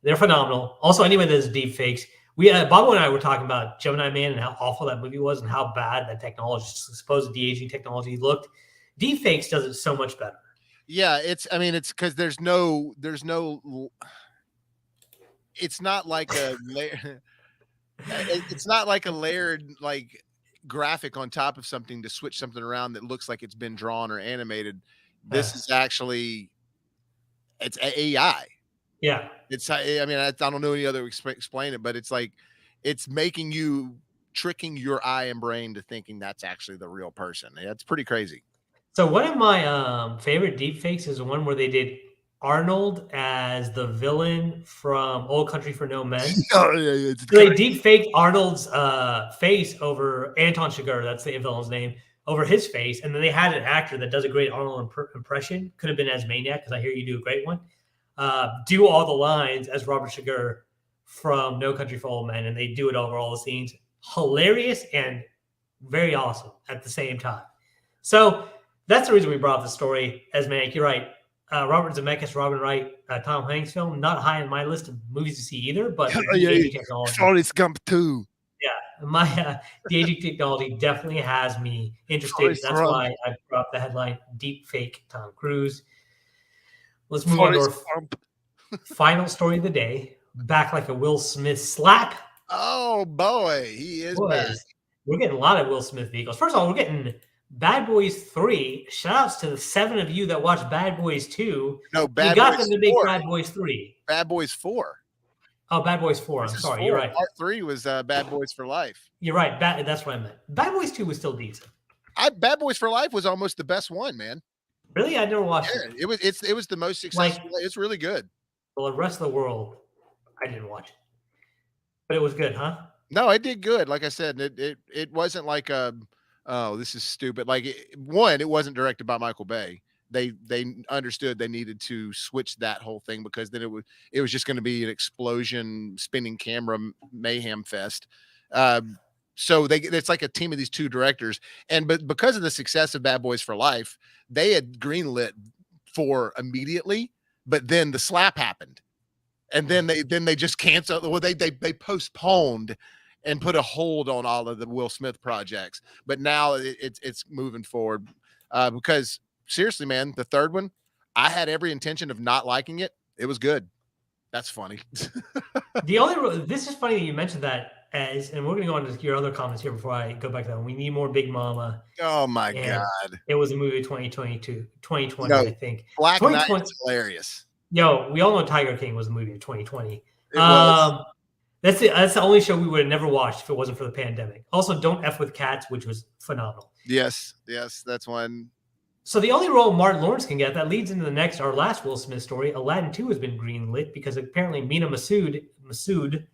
they're phenomenal. Also, anyone that does deep fakes, Bob and I were talking about Gemini Man and how awful that movie was and how bad that technology, supposed de-aging technology, looked. Deep fakes does it so much better. Yeah, it's because there's no, it's not like a layer. It's not like a layered like graphic on top of something to switch something around that looks like it's been drawn or animated. This is actually it's AI. Yeah. It's I don't know any other explain it, but it's like it's making you tricking your eye and brain to thinking that's actually the real person. Yeah, it's pretty crazy. So one of my favorite deepfakes is the one where they did Arnold as the villain from Old Country for No Men. Oh, yeah, So they deepfaked Arnold's face over Anton Chigurh, that's the villain's name, over his face, and then they had an actor that does a great Arnold impression. Could have been as Maniac, because I hear you do a great one. Do all the lines as Robert Chigurh from No Country for Old Men, and they do it over all the scenes. Hilarious and very awesome at the same time. So that's the reason we brought up the story as Maniac. You're right. Robert Zemeckis, Robin Wright, Tom Hanks film, not high on my list of movies to see either, but the aging technology. Forrest Gump too. Yeah, my the aging technology definitely has me interested. That's why I brought up the headline: "Deep Fake Tom Cruise." Let's move on to our final story of the day. Back like a Will Smith slap. Oh boy, he is back. We're getting a lot of Will Smith vehicles. First of all, we're getting Bad Boys 3. Shout outs to the 7 of you that watched Bad Boys 2. No, Bad Boys them to make Bad Boys 3. Bad Boys 4. Oh, Bad Boys 4. I'm sorry. 4. You're right. Part 3 was Bad Boys for Life. You're right. That's what I meant. Bad Boys 2 was still decent. Bad Boys for Life was almost the best one, man. Really? I never watched it. It was the most successful. It's really good. Well, the rest of the world, I didn't watch it. But it was good, huh? No, it did good. Like I said, it wasn't like oh, this is stupid. Like it wasn't directed by Michael Bay. They understood they needed to switch that whole thing because then it was just going to be an explosion, spinning camera mayhem fest. So it's like a team of these two directors, but because of the success of Bad Boys for Life, they had greenlit 4 immediately, but then the slap happened, and then they just canceled. Well, they postponed and put a hold on all of the Will Smith projects, but now it's moving forward because seriously, man, the third one, I had every intention of not liking it. It was good. That's funny. This is funny that you mentioned that. And we're going to go on to your other comments here before I go back to that. We need more Big Mama. Oh my God. It was a movie 2020, no, I think. Black Knight is hilarious. Yo, we all know Tiger King was a movie of 2020. It was. That's the only show we would have never watched if it wasn't for the pandemic. Also, Don't F with Cats, which was phenomenal. Yes, that's one. So the only role Martin Lawrence can get that leads into our last Will Smith story. Aladdin 2 has been greenlit because apparently Mina Masood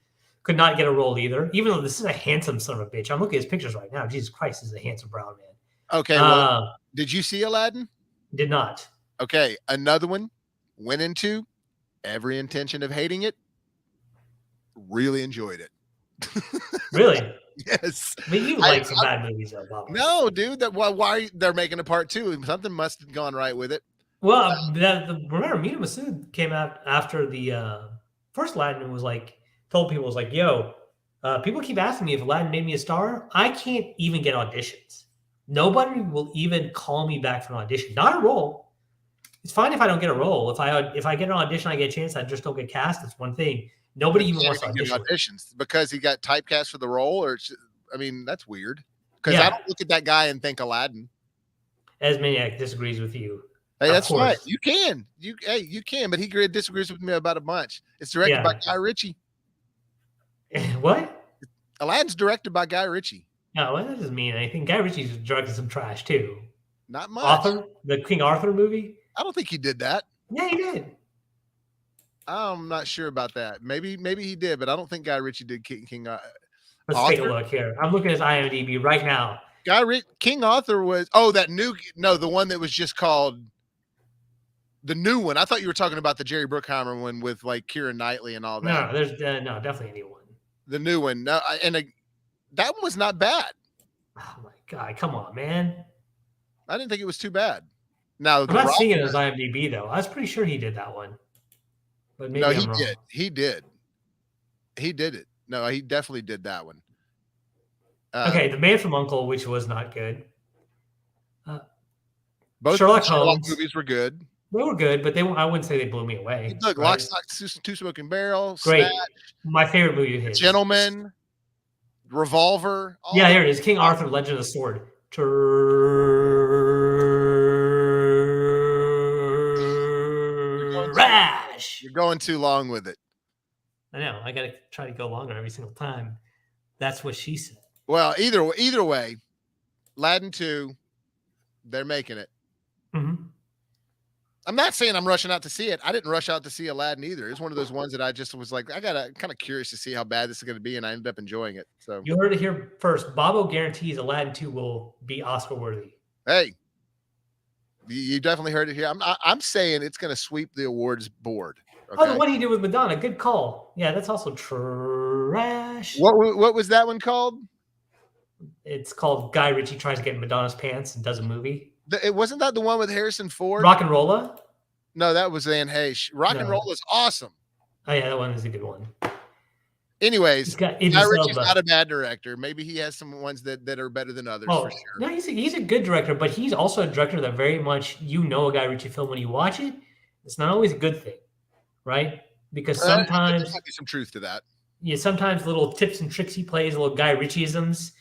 could not get a role either. Even though this is a handsome son of a bitch. I'm looking at his pictures right now. Jesus Christ, this is a handsome brown man. Okay, well, did you see Aladdin? Did not. Okay, another one went into every intention of hating it. Really enjoyed it. Really? Yes. But you like some bad movies, though, Bob. No, dude. Why they're making a part 2? Something must have gone right with it. Well, remember, Mina Masood came out after the first Aladdin and was like, told people, was like, yo, people keep asking me if Aladdin made me a star. I can't even get auditions. Nobody will even call me back for an audition. Not a role. It's fine if I don't get a role. If I get an audition, I get a chance. I just don't get cast. That's one thing. Nobody even wants to audition. Auditions because he got typecast for the role, or I mean, that's weird. Because I don't look at that guy and think Aladdin. Asmaniac disagrees with you. Hey, that's right. You can. You can, but he disagrees with me about a bunch. It's directed by Guy Ritchie. What? Aladdin's directed by Guy Ritchie. No, well, that doesn't mean anything. Guy Ritchie's directed some trash too. Not much. The King Arthur movie? I don't think he did that. Yeah, he did. I'm not sure about that. Maybe he did, but I don't think Guy Ritchie did King Arthur. Let's take a look here. I'm looking at his IMDb right now. King Arthur was the one that was just called the new one. I thought you were talking about the Jerry Bruckheimer one with like Keira Knightley and all that. No, there's no, definitely a new one. The new one. No, that one was not bad. Oh my God, come on, man. I didn't think it was too bad. Now I'm not seeing it as IMDb though. I was pretty sure he did that one. But maybe I'm wrong. He did it. No, he definitely did that one. Okay, The Man from U.N.C.L.E., which was not good. Both Sherlock Holmes movies were good. They were good, but I wouldn't say they blew me away. Look, Lock, Stock, Two Smoking Barrels. Great. Snatch, my favorite movie of his. Gentleman, Revolver. Yeah, here it is. King Arthur, Legend of the Sword. Trash. You're going too long with it. I know. I got to try to go longer every single time. That's what she said. Well, either way, Aladdin 2, they're making it. Mm-hmm. I'm not saying I'm rushing out to see it. I didn't rush out to see Aladdin either. It's one of those ones that I just was like, I got kind of curious to see how bad this is going to be, and I ended up enjoying it. So you heard it here first. Bobo guarantees Aladdin 2 will be Oscar worthy. Hey, you definitely heard it here. I'm saying it's going to sweep the awards board. Okay? Oh, the one he did with Madonna. Good call. Yeah, that's also trash. What was that one called? It's called Guy Ritchie Tries to Get in Madonna's Pants and Does a Movie. It wasn't that the one with Harrison Ford? Rock and Rolla? No, that was Anne Heche. Rock and Roll is awesome. Oh yeah, that one is a good one. Anyways, Guy Ritchie's not a bad director. Maybe he has some ones that are better than others for sure. No, he's a good director, but he's also a director that very much a Guy Ritchie film when you watch it. It's not always a good thing, right? Because sometimes there might be some truth to that. Yeah, sometimes little tips and tricks he plays, little Guy Ritchie-isms,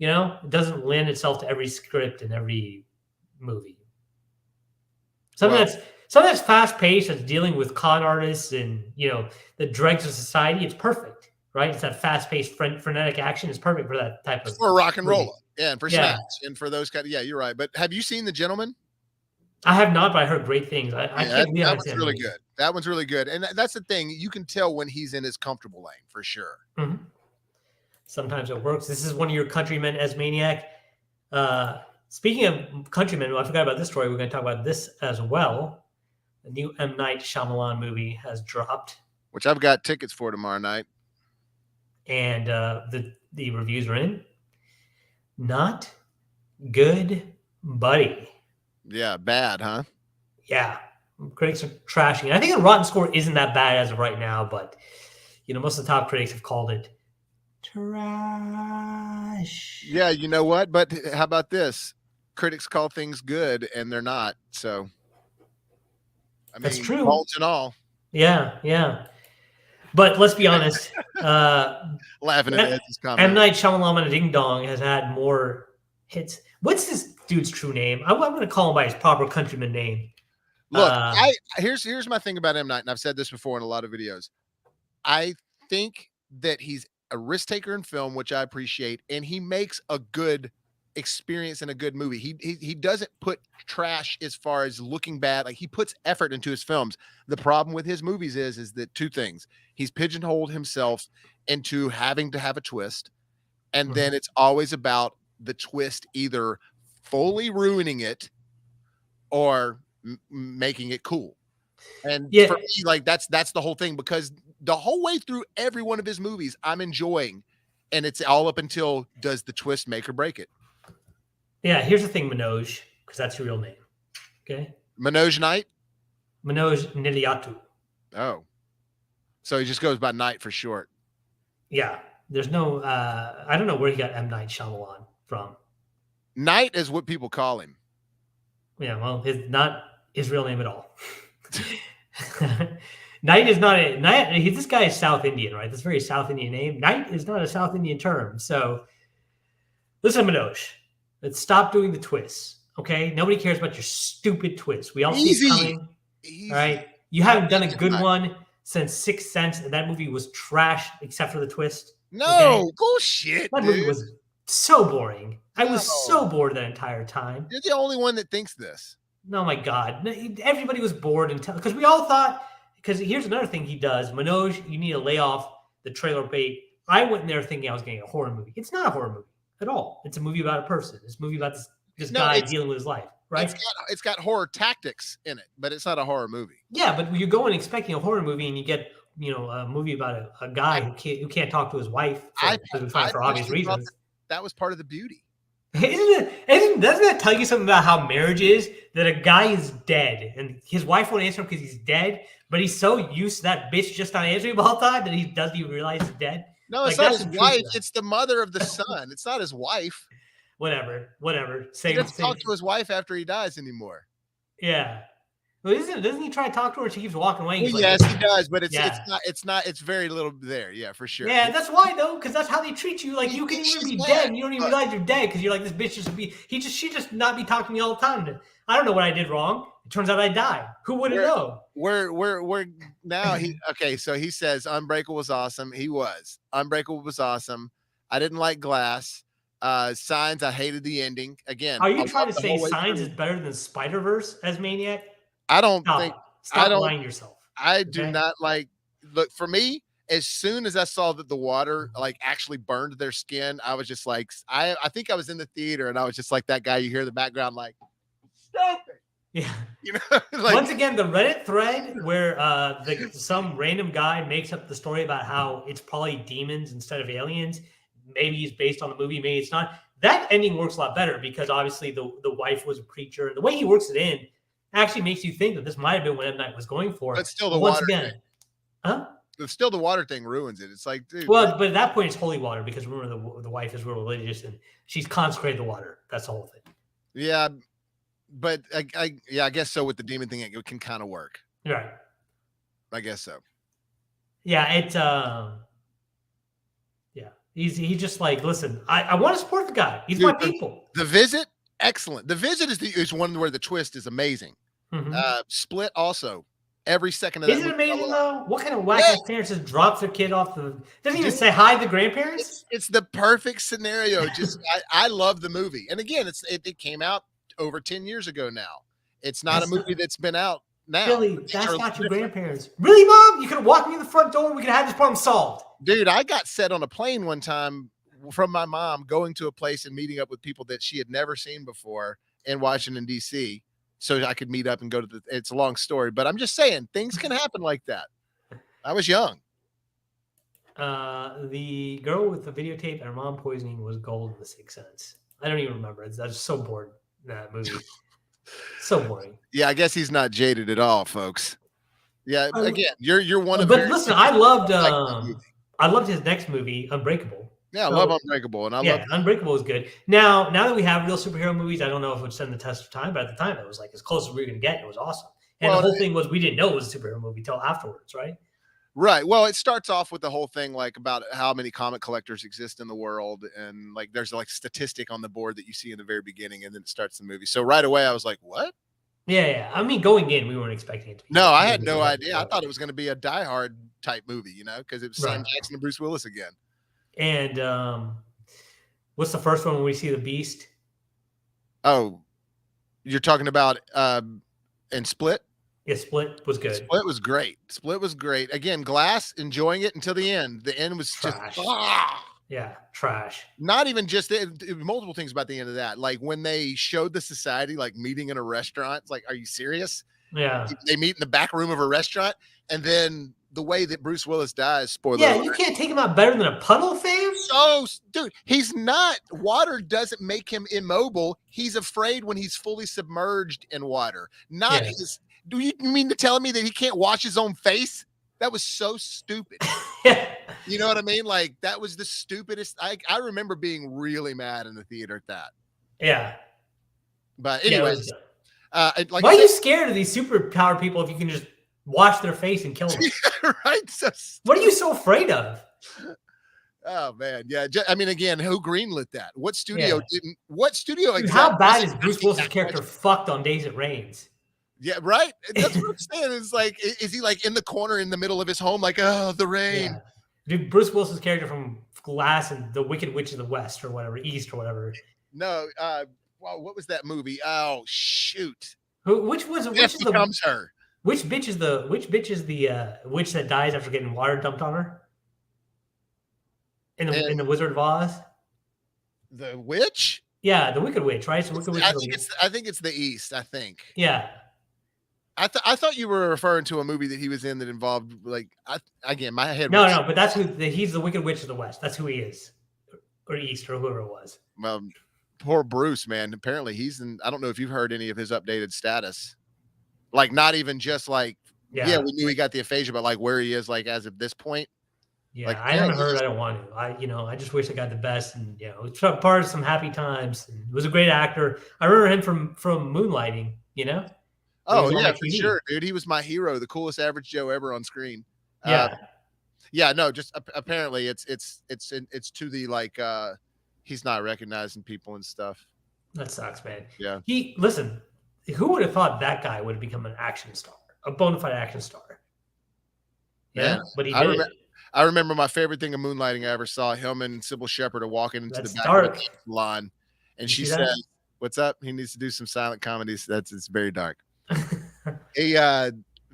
it doesn't lend itself to every script and every movie. Something that's fast paced, that's dealing with con artists and the dregs of society. It's perfect, right? It's that fast paced, frenetic action. It's perfect for that type of for rock and roll, and for Snatch, and for those kind of. Yeah, you're right. But have you seen The Gentleman? I have not, but I heard great things. I can't believe that one's really good. That one's really good, and that's the thing. You can tell when he's in his comfortable lane for sure. Mm-hmm. Sometimes it works. This is one of your countrymen, Asmaniac. Speaking of countrymen, I forgot about this story. We're going to talk about this as well. The new M. Night Shyamalan movie has dropped, which I've got tickets for tomorrow night. And the reviews are in. Not good, buddy. Yeah, bad, huh? Yeah, critics are trashing it. I think the Rotten score isn't that bad as of right now, but most of the top critics have called it trash. Yeah, you know what? But how about this? Critics call things good, and they're not. So, that's true. Faults and all. Yeah. But let's be honest. Laughing at his comment. M. Night Shyamalan Ding Dong has had more hits. What's this dude's true name? I'm going to call him by his proper countryman name. Look, here's my thing about M. Night, and I've said this before in a lot of videos. I think that he's a risk taker in film, which I appreciate, and he makes a good experience in a good movie. He doesn't put trash as far as looking bad. Like, he puts effort into his films. The problem with his movies is that two things. He's pigeonholed himself into having to have a twist, and then it's always about the twist either fully ruining it or making it cool. And for me, like, that's the whole thing, because the whole way through every one of his movies, I'm enjoying, and it's all up until, does the twist make or break it? Yeah, here's the thing, Manoj, because that's your real name. Okay? Manoj Knight? Manoj Niliatu. Oh. So he just goes by Knight for short. Yeah. There's no, I don't know where he got M. Night Shyamalan from. Knight is what people call him. Yeah, well, it's not his real name at all. Knight is not a Knight. This guy is South Indian, right? That's a very South Indian name. Knight is not a South Indian term. So, listen, Manoj, let's stop doing the twists. Okay, nobody cares about your stupid twists. We all see it coming. All right, you haven't done a good one since Sixth Sense, and that movie was trash except for the twist. No, bullshit. That movie was so boring. I was so bored that entire time. You're the only one that thinks this. Oh my God. Everybody was bored until, because we all thought, because here's another thing he does. Manoj, you need to lay off the trailer bait. I went in there thinking I was getting a horror movie. It's not a horror movie at all. It's a movie about a person. It's a movie about this guy dealing with his life, right? It's got horror tactics in it, but it's not a horror movie. Yeah, but you're going expecting a horror movie, and you get, a movie about a guy who can't talk to his wife for obvious reasons. That was part of the beauty. Doesn't that tell you something about how marriage is? That a guy is dead and his wife won't answer him because he's dead, but he's so used to that bitch just not answering him all the time that he doesn't even realize he's dead. No, it's not his wife. It's the mother of the son. It's not his wife. Whatever. He doesn't talk to his wife after he dies anymore. Yeah. Well, doesn't he try to talk to her and she keeps walking away? Well, yes, he does, but it's very little there. Yeah, for sure. Yeah, that's why though, because that's how they treat you. Like, you can even be dead and you don't even realize you're dead because you're like, this bitch she just not be talking to me all the time. I don't know what I did wrong. It turns out I died. Who wouldn't know? We're now okay, so he says Unbreakable was awesome. He was. Unbreakable was awesome. I didn't like Glass. Signs, I hated the ending. Again, are you trying to say Signs is better than Spider-Verse as Maniac? I don't think. Stop lying yourself. I do not like. Look, for me, as soon as I saw that the water like actually burned their skin, I was just like, I think I was in the theater and I was just like that guy you hear in the background, like, stop it. Yeah. Like, once again, the Reddit thread where some random guy makes up the story about how it's probably demons instead of aliens. Maybe it's based on the movie, maybe it's not. That ending works a lot better because obviously the wife was a preacher. The way he works it in actually makes you think that this might have been what M. Night was going for. But still, the water thing. But still, the water thing ruins it. It's like, dude. Well, but at that point, it's holy water because remember the wife is real religious and she's consecrated the water. That's the whole thing. Yeah, but I guess so. With the demon thing, it can kind of work. Right. I guess so. Yeah, it's yeah. He's just like, listen, I want to support the guy. He's my people. The Visit. Excellent. The Visit is one where the twist is amazing. Split also. Every second of that. Is it amazing though? What kind of whack-ass parents just drops their kid off doesn't even say hi to the grandparents? It's the perfect scenario. Just I love the movie. And again, it came out over 10 years ago now. It's not a movie that's been out now. Billy, that's not your grandparents. Really, Mom? You could have walked me in the front door and we could have this problem solved. Dude, I got set on a plane one time from my mom going to a place and meeting up with people that she had never seen before in Washington, D.C. so I could meet up and go to it's a long story, but I'm just saying things can happen like that. I was young. The girl with the videotape and her mom poisoning was gold in The Sixth Sense. I don't even remember. I was so bored in that movie. So boring. Yeah, I guess he's not jaded at all, folks. Yeah, again, you're one of. But listen, I loved his next movie, Unbreakable. Yeah, I love Unbreakable, and Unbreakable is good. Now that we have real superhero movies, I don't know if it would stand the test of time, but at the time, it was like as close as we were going to get. It was awesome, and the whole thing was we didn't know it was a superhero movie till afterwards, right? Right. Well, it starts off with the whole thing like about how many comic collectors exist in the world, and like there's like statistic on the board that you see in the very beginning, and then it starts the movie. So right away, I was like, "What? Yeah. I mean, going in, we weren't expecting it to be. No, I had no idea. I thought it was going to be a Die Hard type movie, because it was Sam Jackson and Bruce Willis again. And what's the first one when we see the Beast? Oh, you're talking about in Split? Yeah, Split was good. Split was great. Split was great. Again, Glass, enjoying it until the end. The end was trash. Just yeah, trash. Not even just multiple things about the end of that. Like when they showed the society like meeting in a restaurant. It's like, are you serious? Yeah. They meet in the back room of a restaurant, and then the way that Bruce Willis dies, spoiler. Yeah, you can't take him out better than a puddle, fam. So, dude, he's not. Water doesn't make him immobile. He's afraid when he's fully submerged in water. Not his. Do you mean to tell me that he can't wash his own face? That was so stupid. Yeah. You know what I mean? Like that was the stupidest. I remember being really mad in the theater at that. Yeah. But anyways, like why are you scared of these superpower people if you can just wash their face and kill them? Right. So what are you so afraid of? Oh man, yeah. I mean, again, who greenlit that? What studio didn't? What studio? Dude, how bad is Bruce Willis's character fucked on Days It Rains? Yeah, right. That's what I'm saying. It's like, is he like in the corner in the middle of his home, like, oh, the rain? Yeah. Dude, Bruce Willis's character from Glass and the Wicked Witch of the West or whatever, East or whatever. No, well, what was that movie? Oh shoot. Which becomes her? Which bitch is the witch that dies after getting water dumped on her? In the Wizard of Oz? The witch? Yeah, the Wicked Witch, right? So Wicked Witch. I think it's the East, I think. Yeah. I thought you were referring to a movie that he was in that involved like again my head. No, but that's he's the Wicked Witch of the West. That's who he is, or East, or whoever it was. Well, poor Bruce, man. Apparently he's in. I don't know if you've heard any of his updated status. Like not even just like we knew he got the aphasia, but like where he is like as of this point. Yeah, like, I haven't heard. I don't want to. I just wish I got the best, and it's part of some happy times. And he was a great actor. I remember him from Moonlighting. Oh yeah, for sure, dude. He was my hero, the coolest average Joe ever on screen. Yeah, no, just apparently it's to the like he's not recognizing people and stuff. That sucks, man. Yeah. Listen, who would have thought that guy would have become an action star, a bona fide action star? Yeah, man, but he did. I remember my favorite thing of Moonlighting I ever saw, him and Sybil Shepherd are walking into the back of the salon, and she said, "What's up?" He needs to do some silent comedies. It's very dark.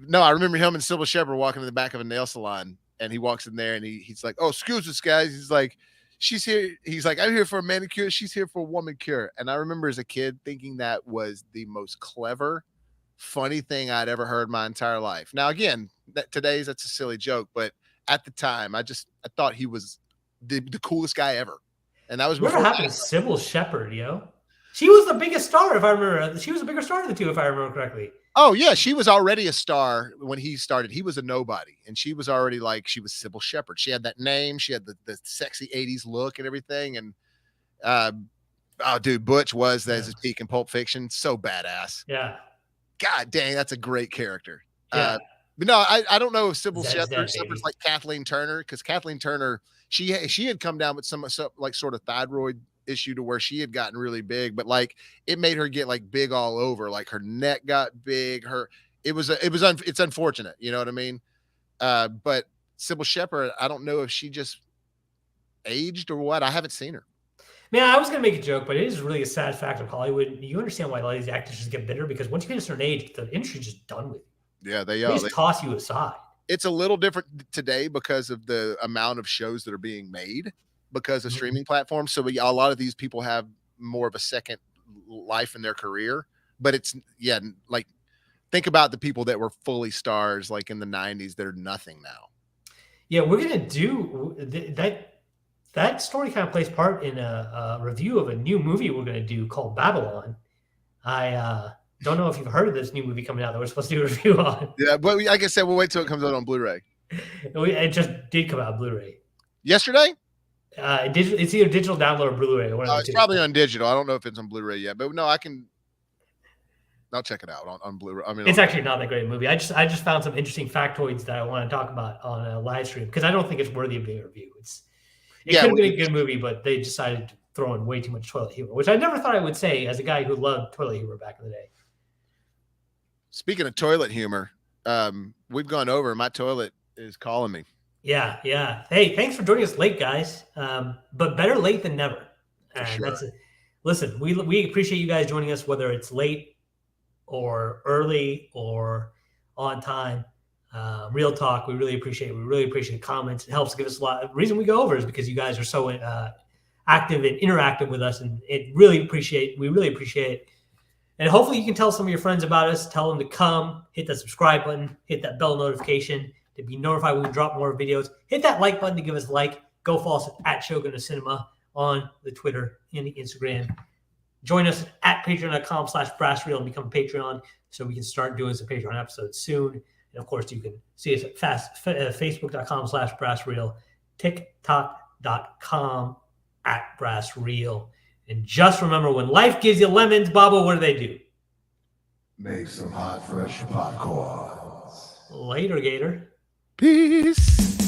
No, I remember him and Sybil Shepherd walking to the back of a nail salon, and he walks in there and he's like, "Oh, excuse us, guys." He's like, "She's here." He's like, "I'm here for a manicure. She's here for a woman cure." And I remember as a kid thinking that was the most clever, funny thing I'd ever heard my entire life. Now, again, that's a silly joke, but at the time, I thought he was the coolest guy ever. And that was before. What happened to Sybil Shepherd, yo? She was the biggest star, if I remember. She was a bigger star of the two, if I remember correctly. Oh, yeah. She was already a star when he started. He was a nobody. And she was already like, she was Sybil Shepherd. She had that name. She had the sexy 80s look and everything. And, dude, Butch was at his peak in Pulp Fiction. So badass. Yeah. God dang, that's a great character. Yeah. But no, I don't know if Sybil Shepherd's like Kathleen Turner, because Kathleen Turner, she had come down with some like sort of thyroid issue to where she had gotten really big, but like it made her get like big all over. Like her neck got big. It's unfortunate, you know what I mean? But Sybil Shepherd, I don't know if she just aged or what. I haven't seen her. Man, I was gonna make a joke, but it is really a sad fact of Hollywood. You understand why a lot of these actors just get bitter, because once you get a certain age, the industry's just done with you. Yeah, they just toss you aside. It's a little different today because of the amount of shows that are being made because of streaming platforms. So a lot of these people have more of a second life in their career. But it's like think about the people that were fully stars like in the 90s. They're nothing now. Yeah, we're gonna do that story kind of plays part in a review of a new movie we're gonna do called Babylon. I don't know if you've heard of this new movie coming out that we're supposed to do a review on. Yeah, but like I said, we'll wait till it comes out on Blu-ray. It just did come out Blu-ray. Yesterday? It's either digital download or Blu-ray. It's probably on digital. I don't know if it's on Blu-ray yet, but no, I'll check it out on Blu-ray. I mean, it's actually not that great a movie. I just found some interesting factoids that I want to talk about on a live stream because I don't think it's worthy of being a review. It could have been a good movie, but they decided to throw in way too much toilet humor, which I never thought I would say as a guy who loved toilet humor back in the day. Speaking of toilet humor, we've gone over. My toilet is calling me. Yeah, yeah. Hey, thanks for joining us late, guys. But better late than never. For sure. That's it. Listen, we appreciate you guys joining us, whether it's late or early or on time. Real talk, we really appreciate it. We really appreciate the comments. It helps give us a lot. The reason we go over is because you guys are so active and interactive with us, and we really appreciate it. And hopefully you can tell some of your friends about us. Tell them to come, hit that subscribe button, hit that bell notification to be notified when we drop more videos. Hit that like button to give us a like. Go follow us at Shogun of Cinema on the Twitter and the Instagram. Join us at patreon.com/BrassReel and become a Patreon so we can start doing some Patreon episodes soon. And of course, you can see us at facebook.com/BrassReel, tiktok.com @BrassReel. And just remember, when life gives you lemons, Baba, what do? Make some hot, fresh popcorn. Later, Gator. Peace.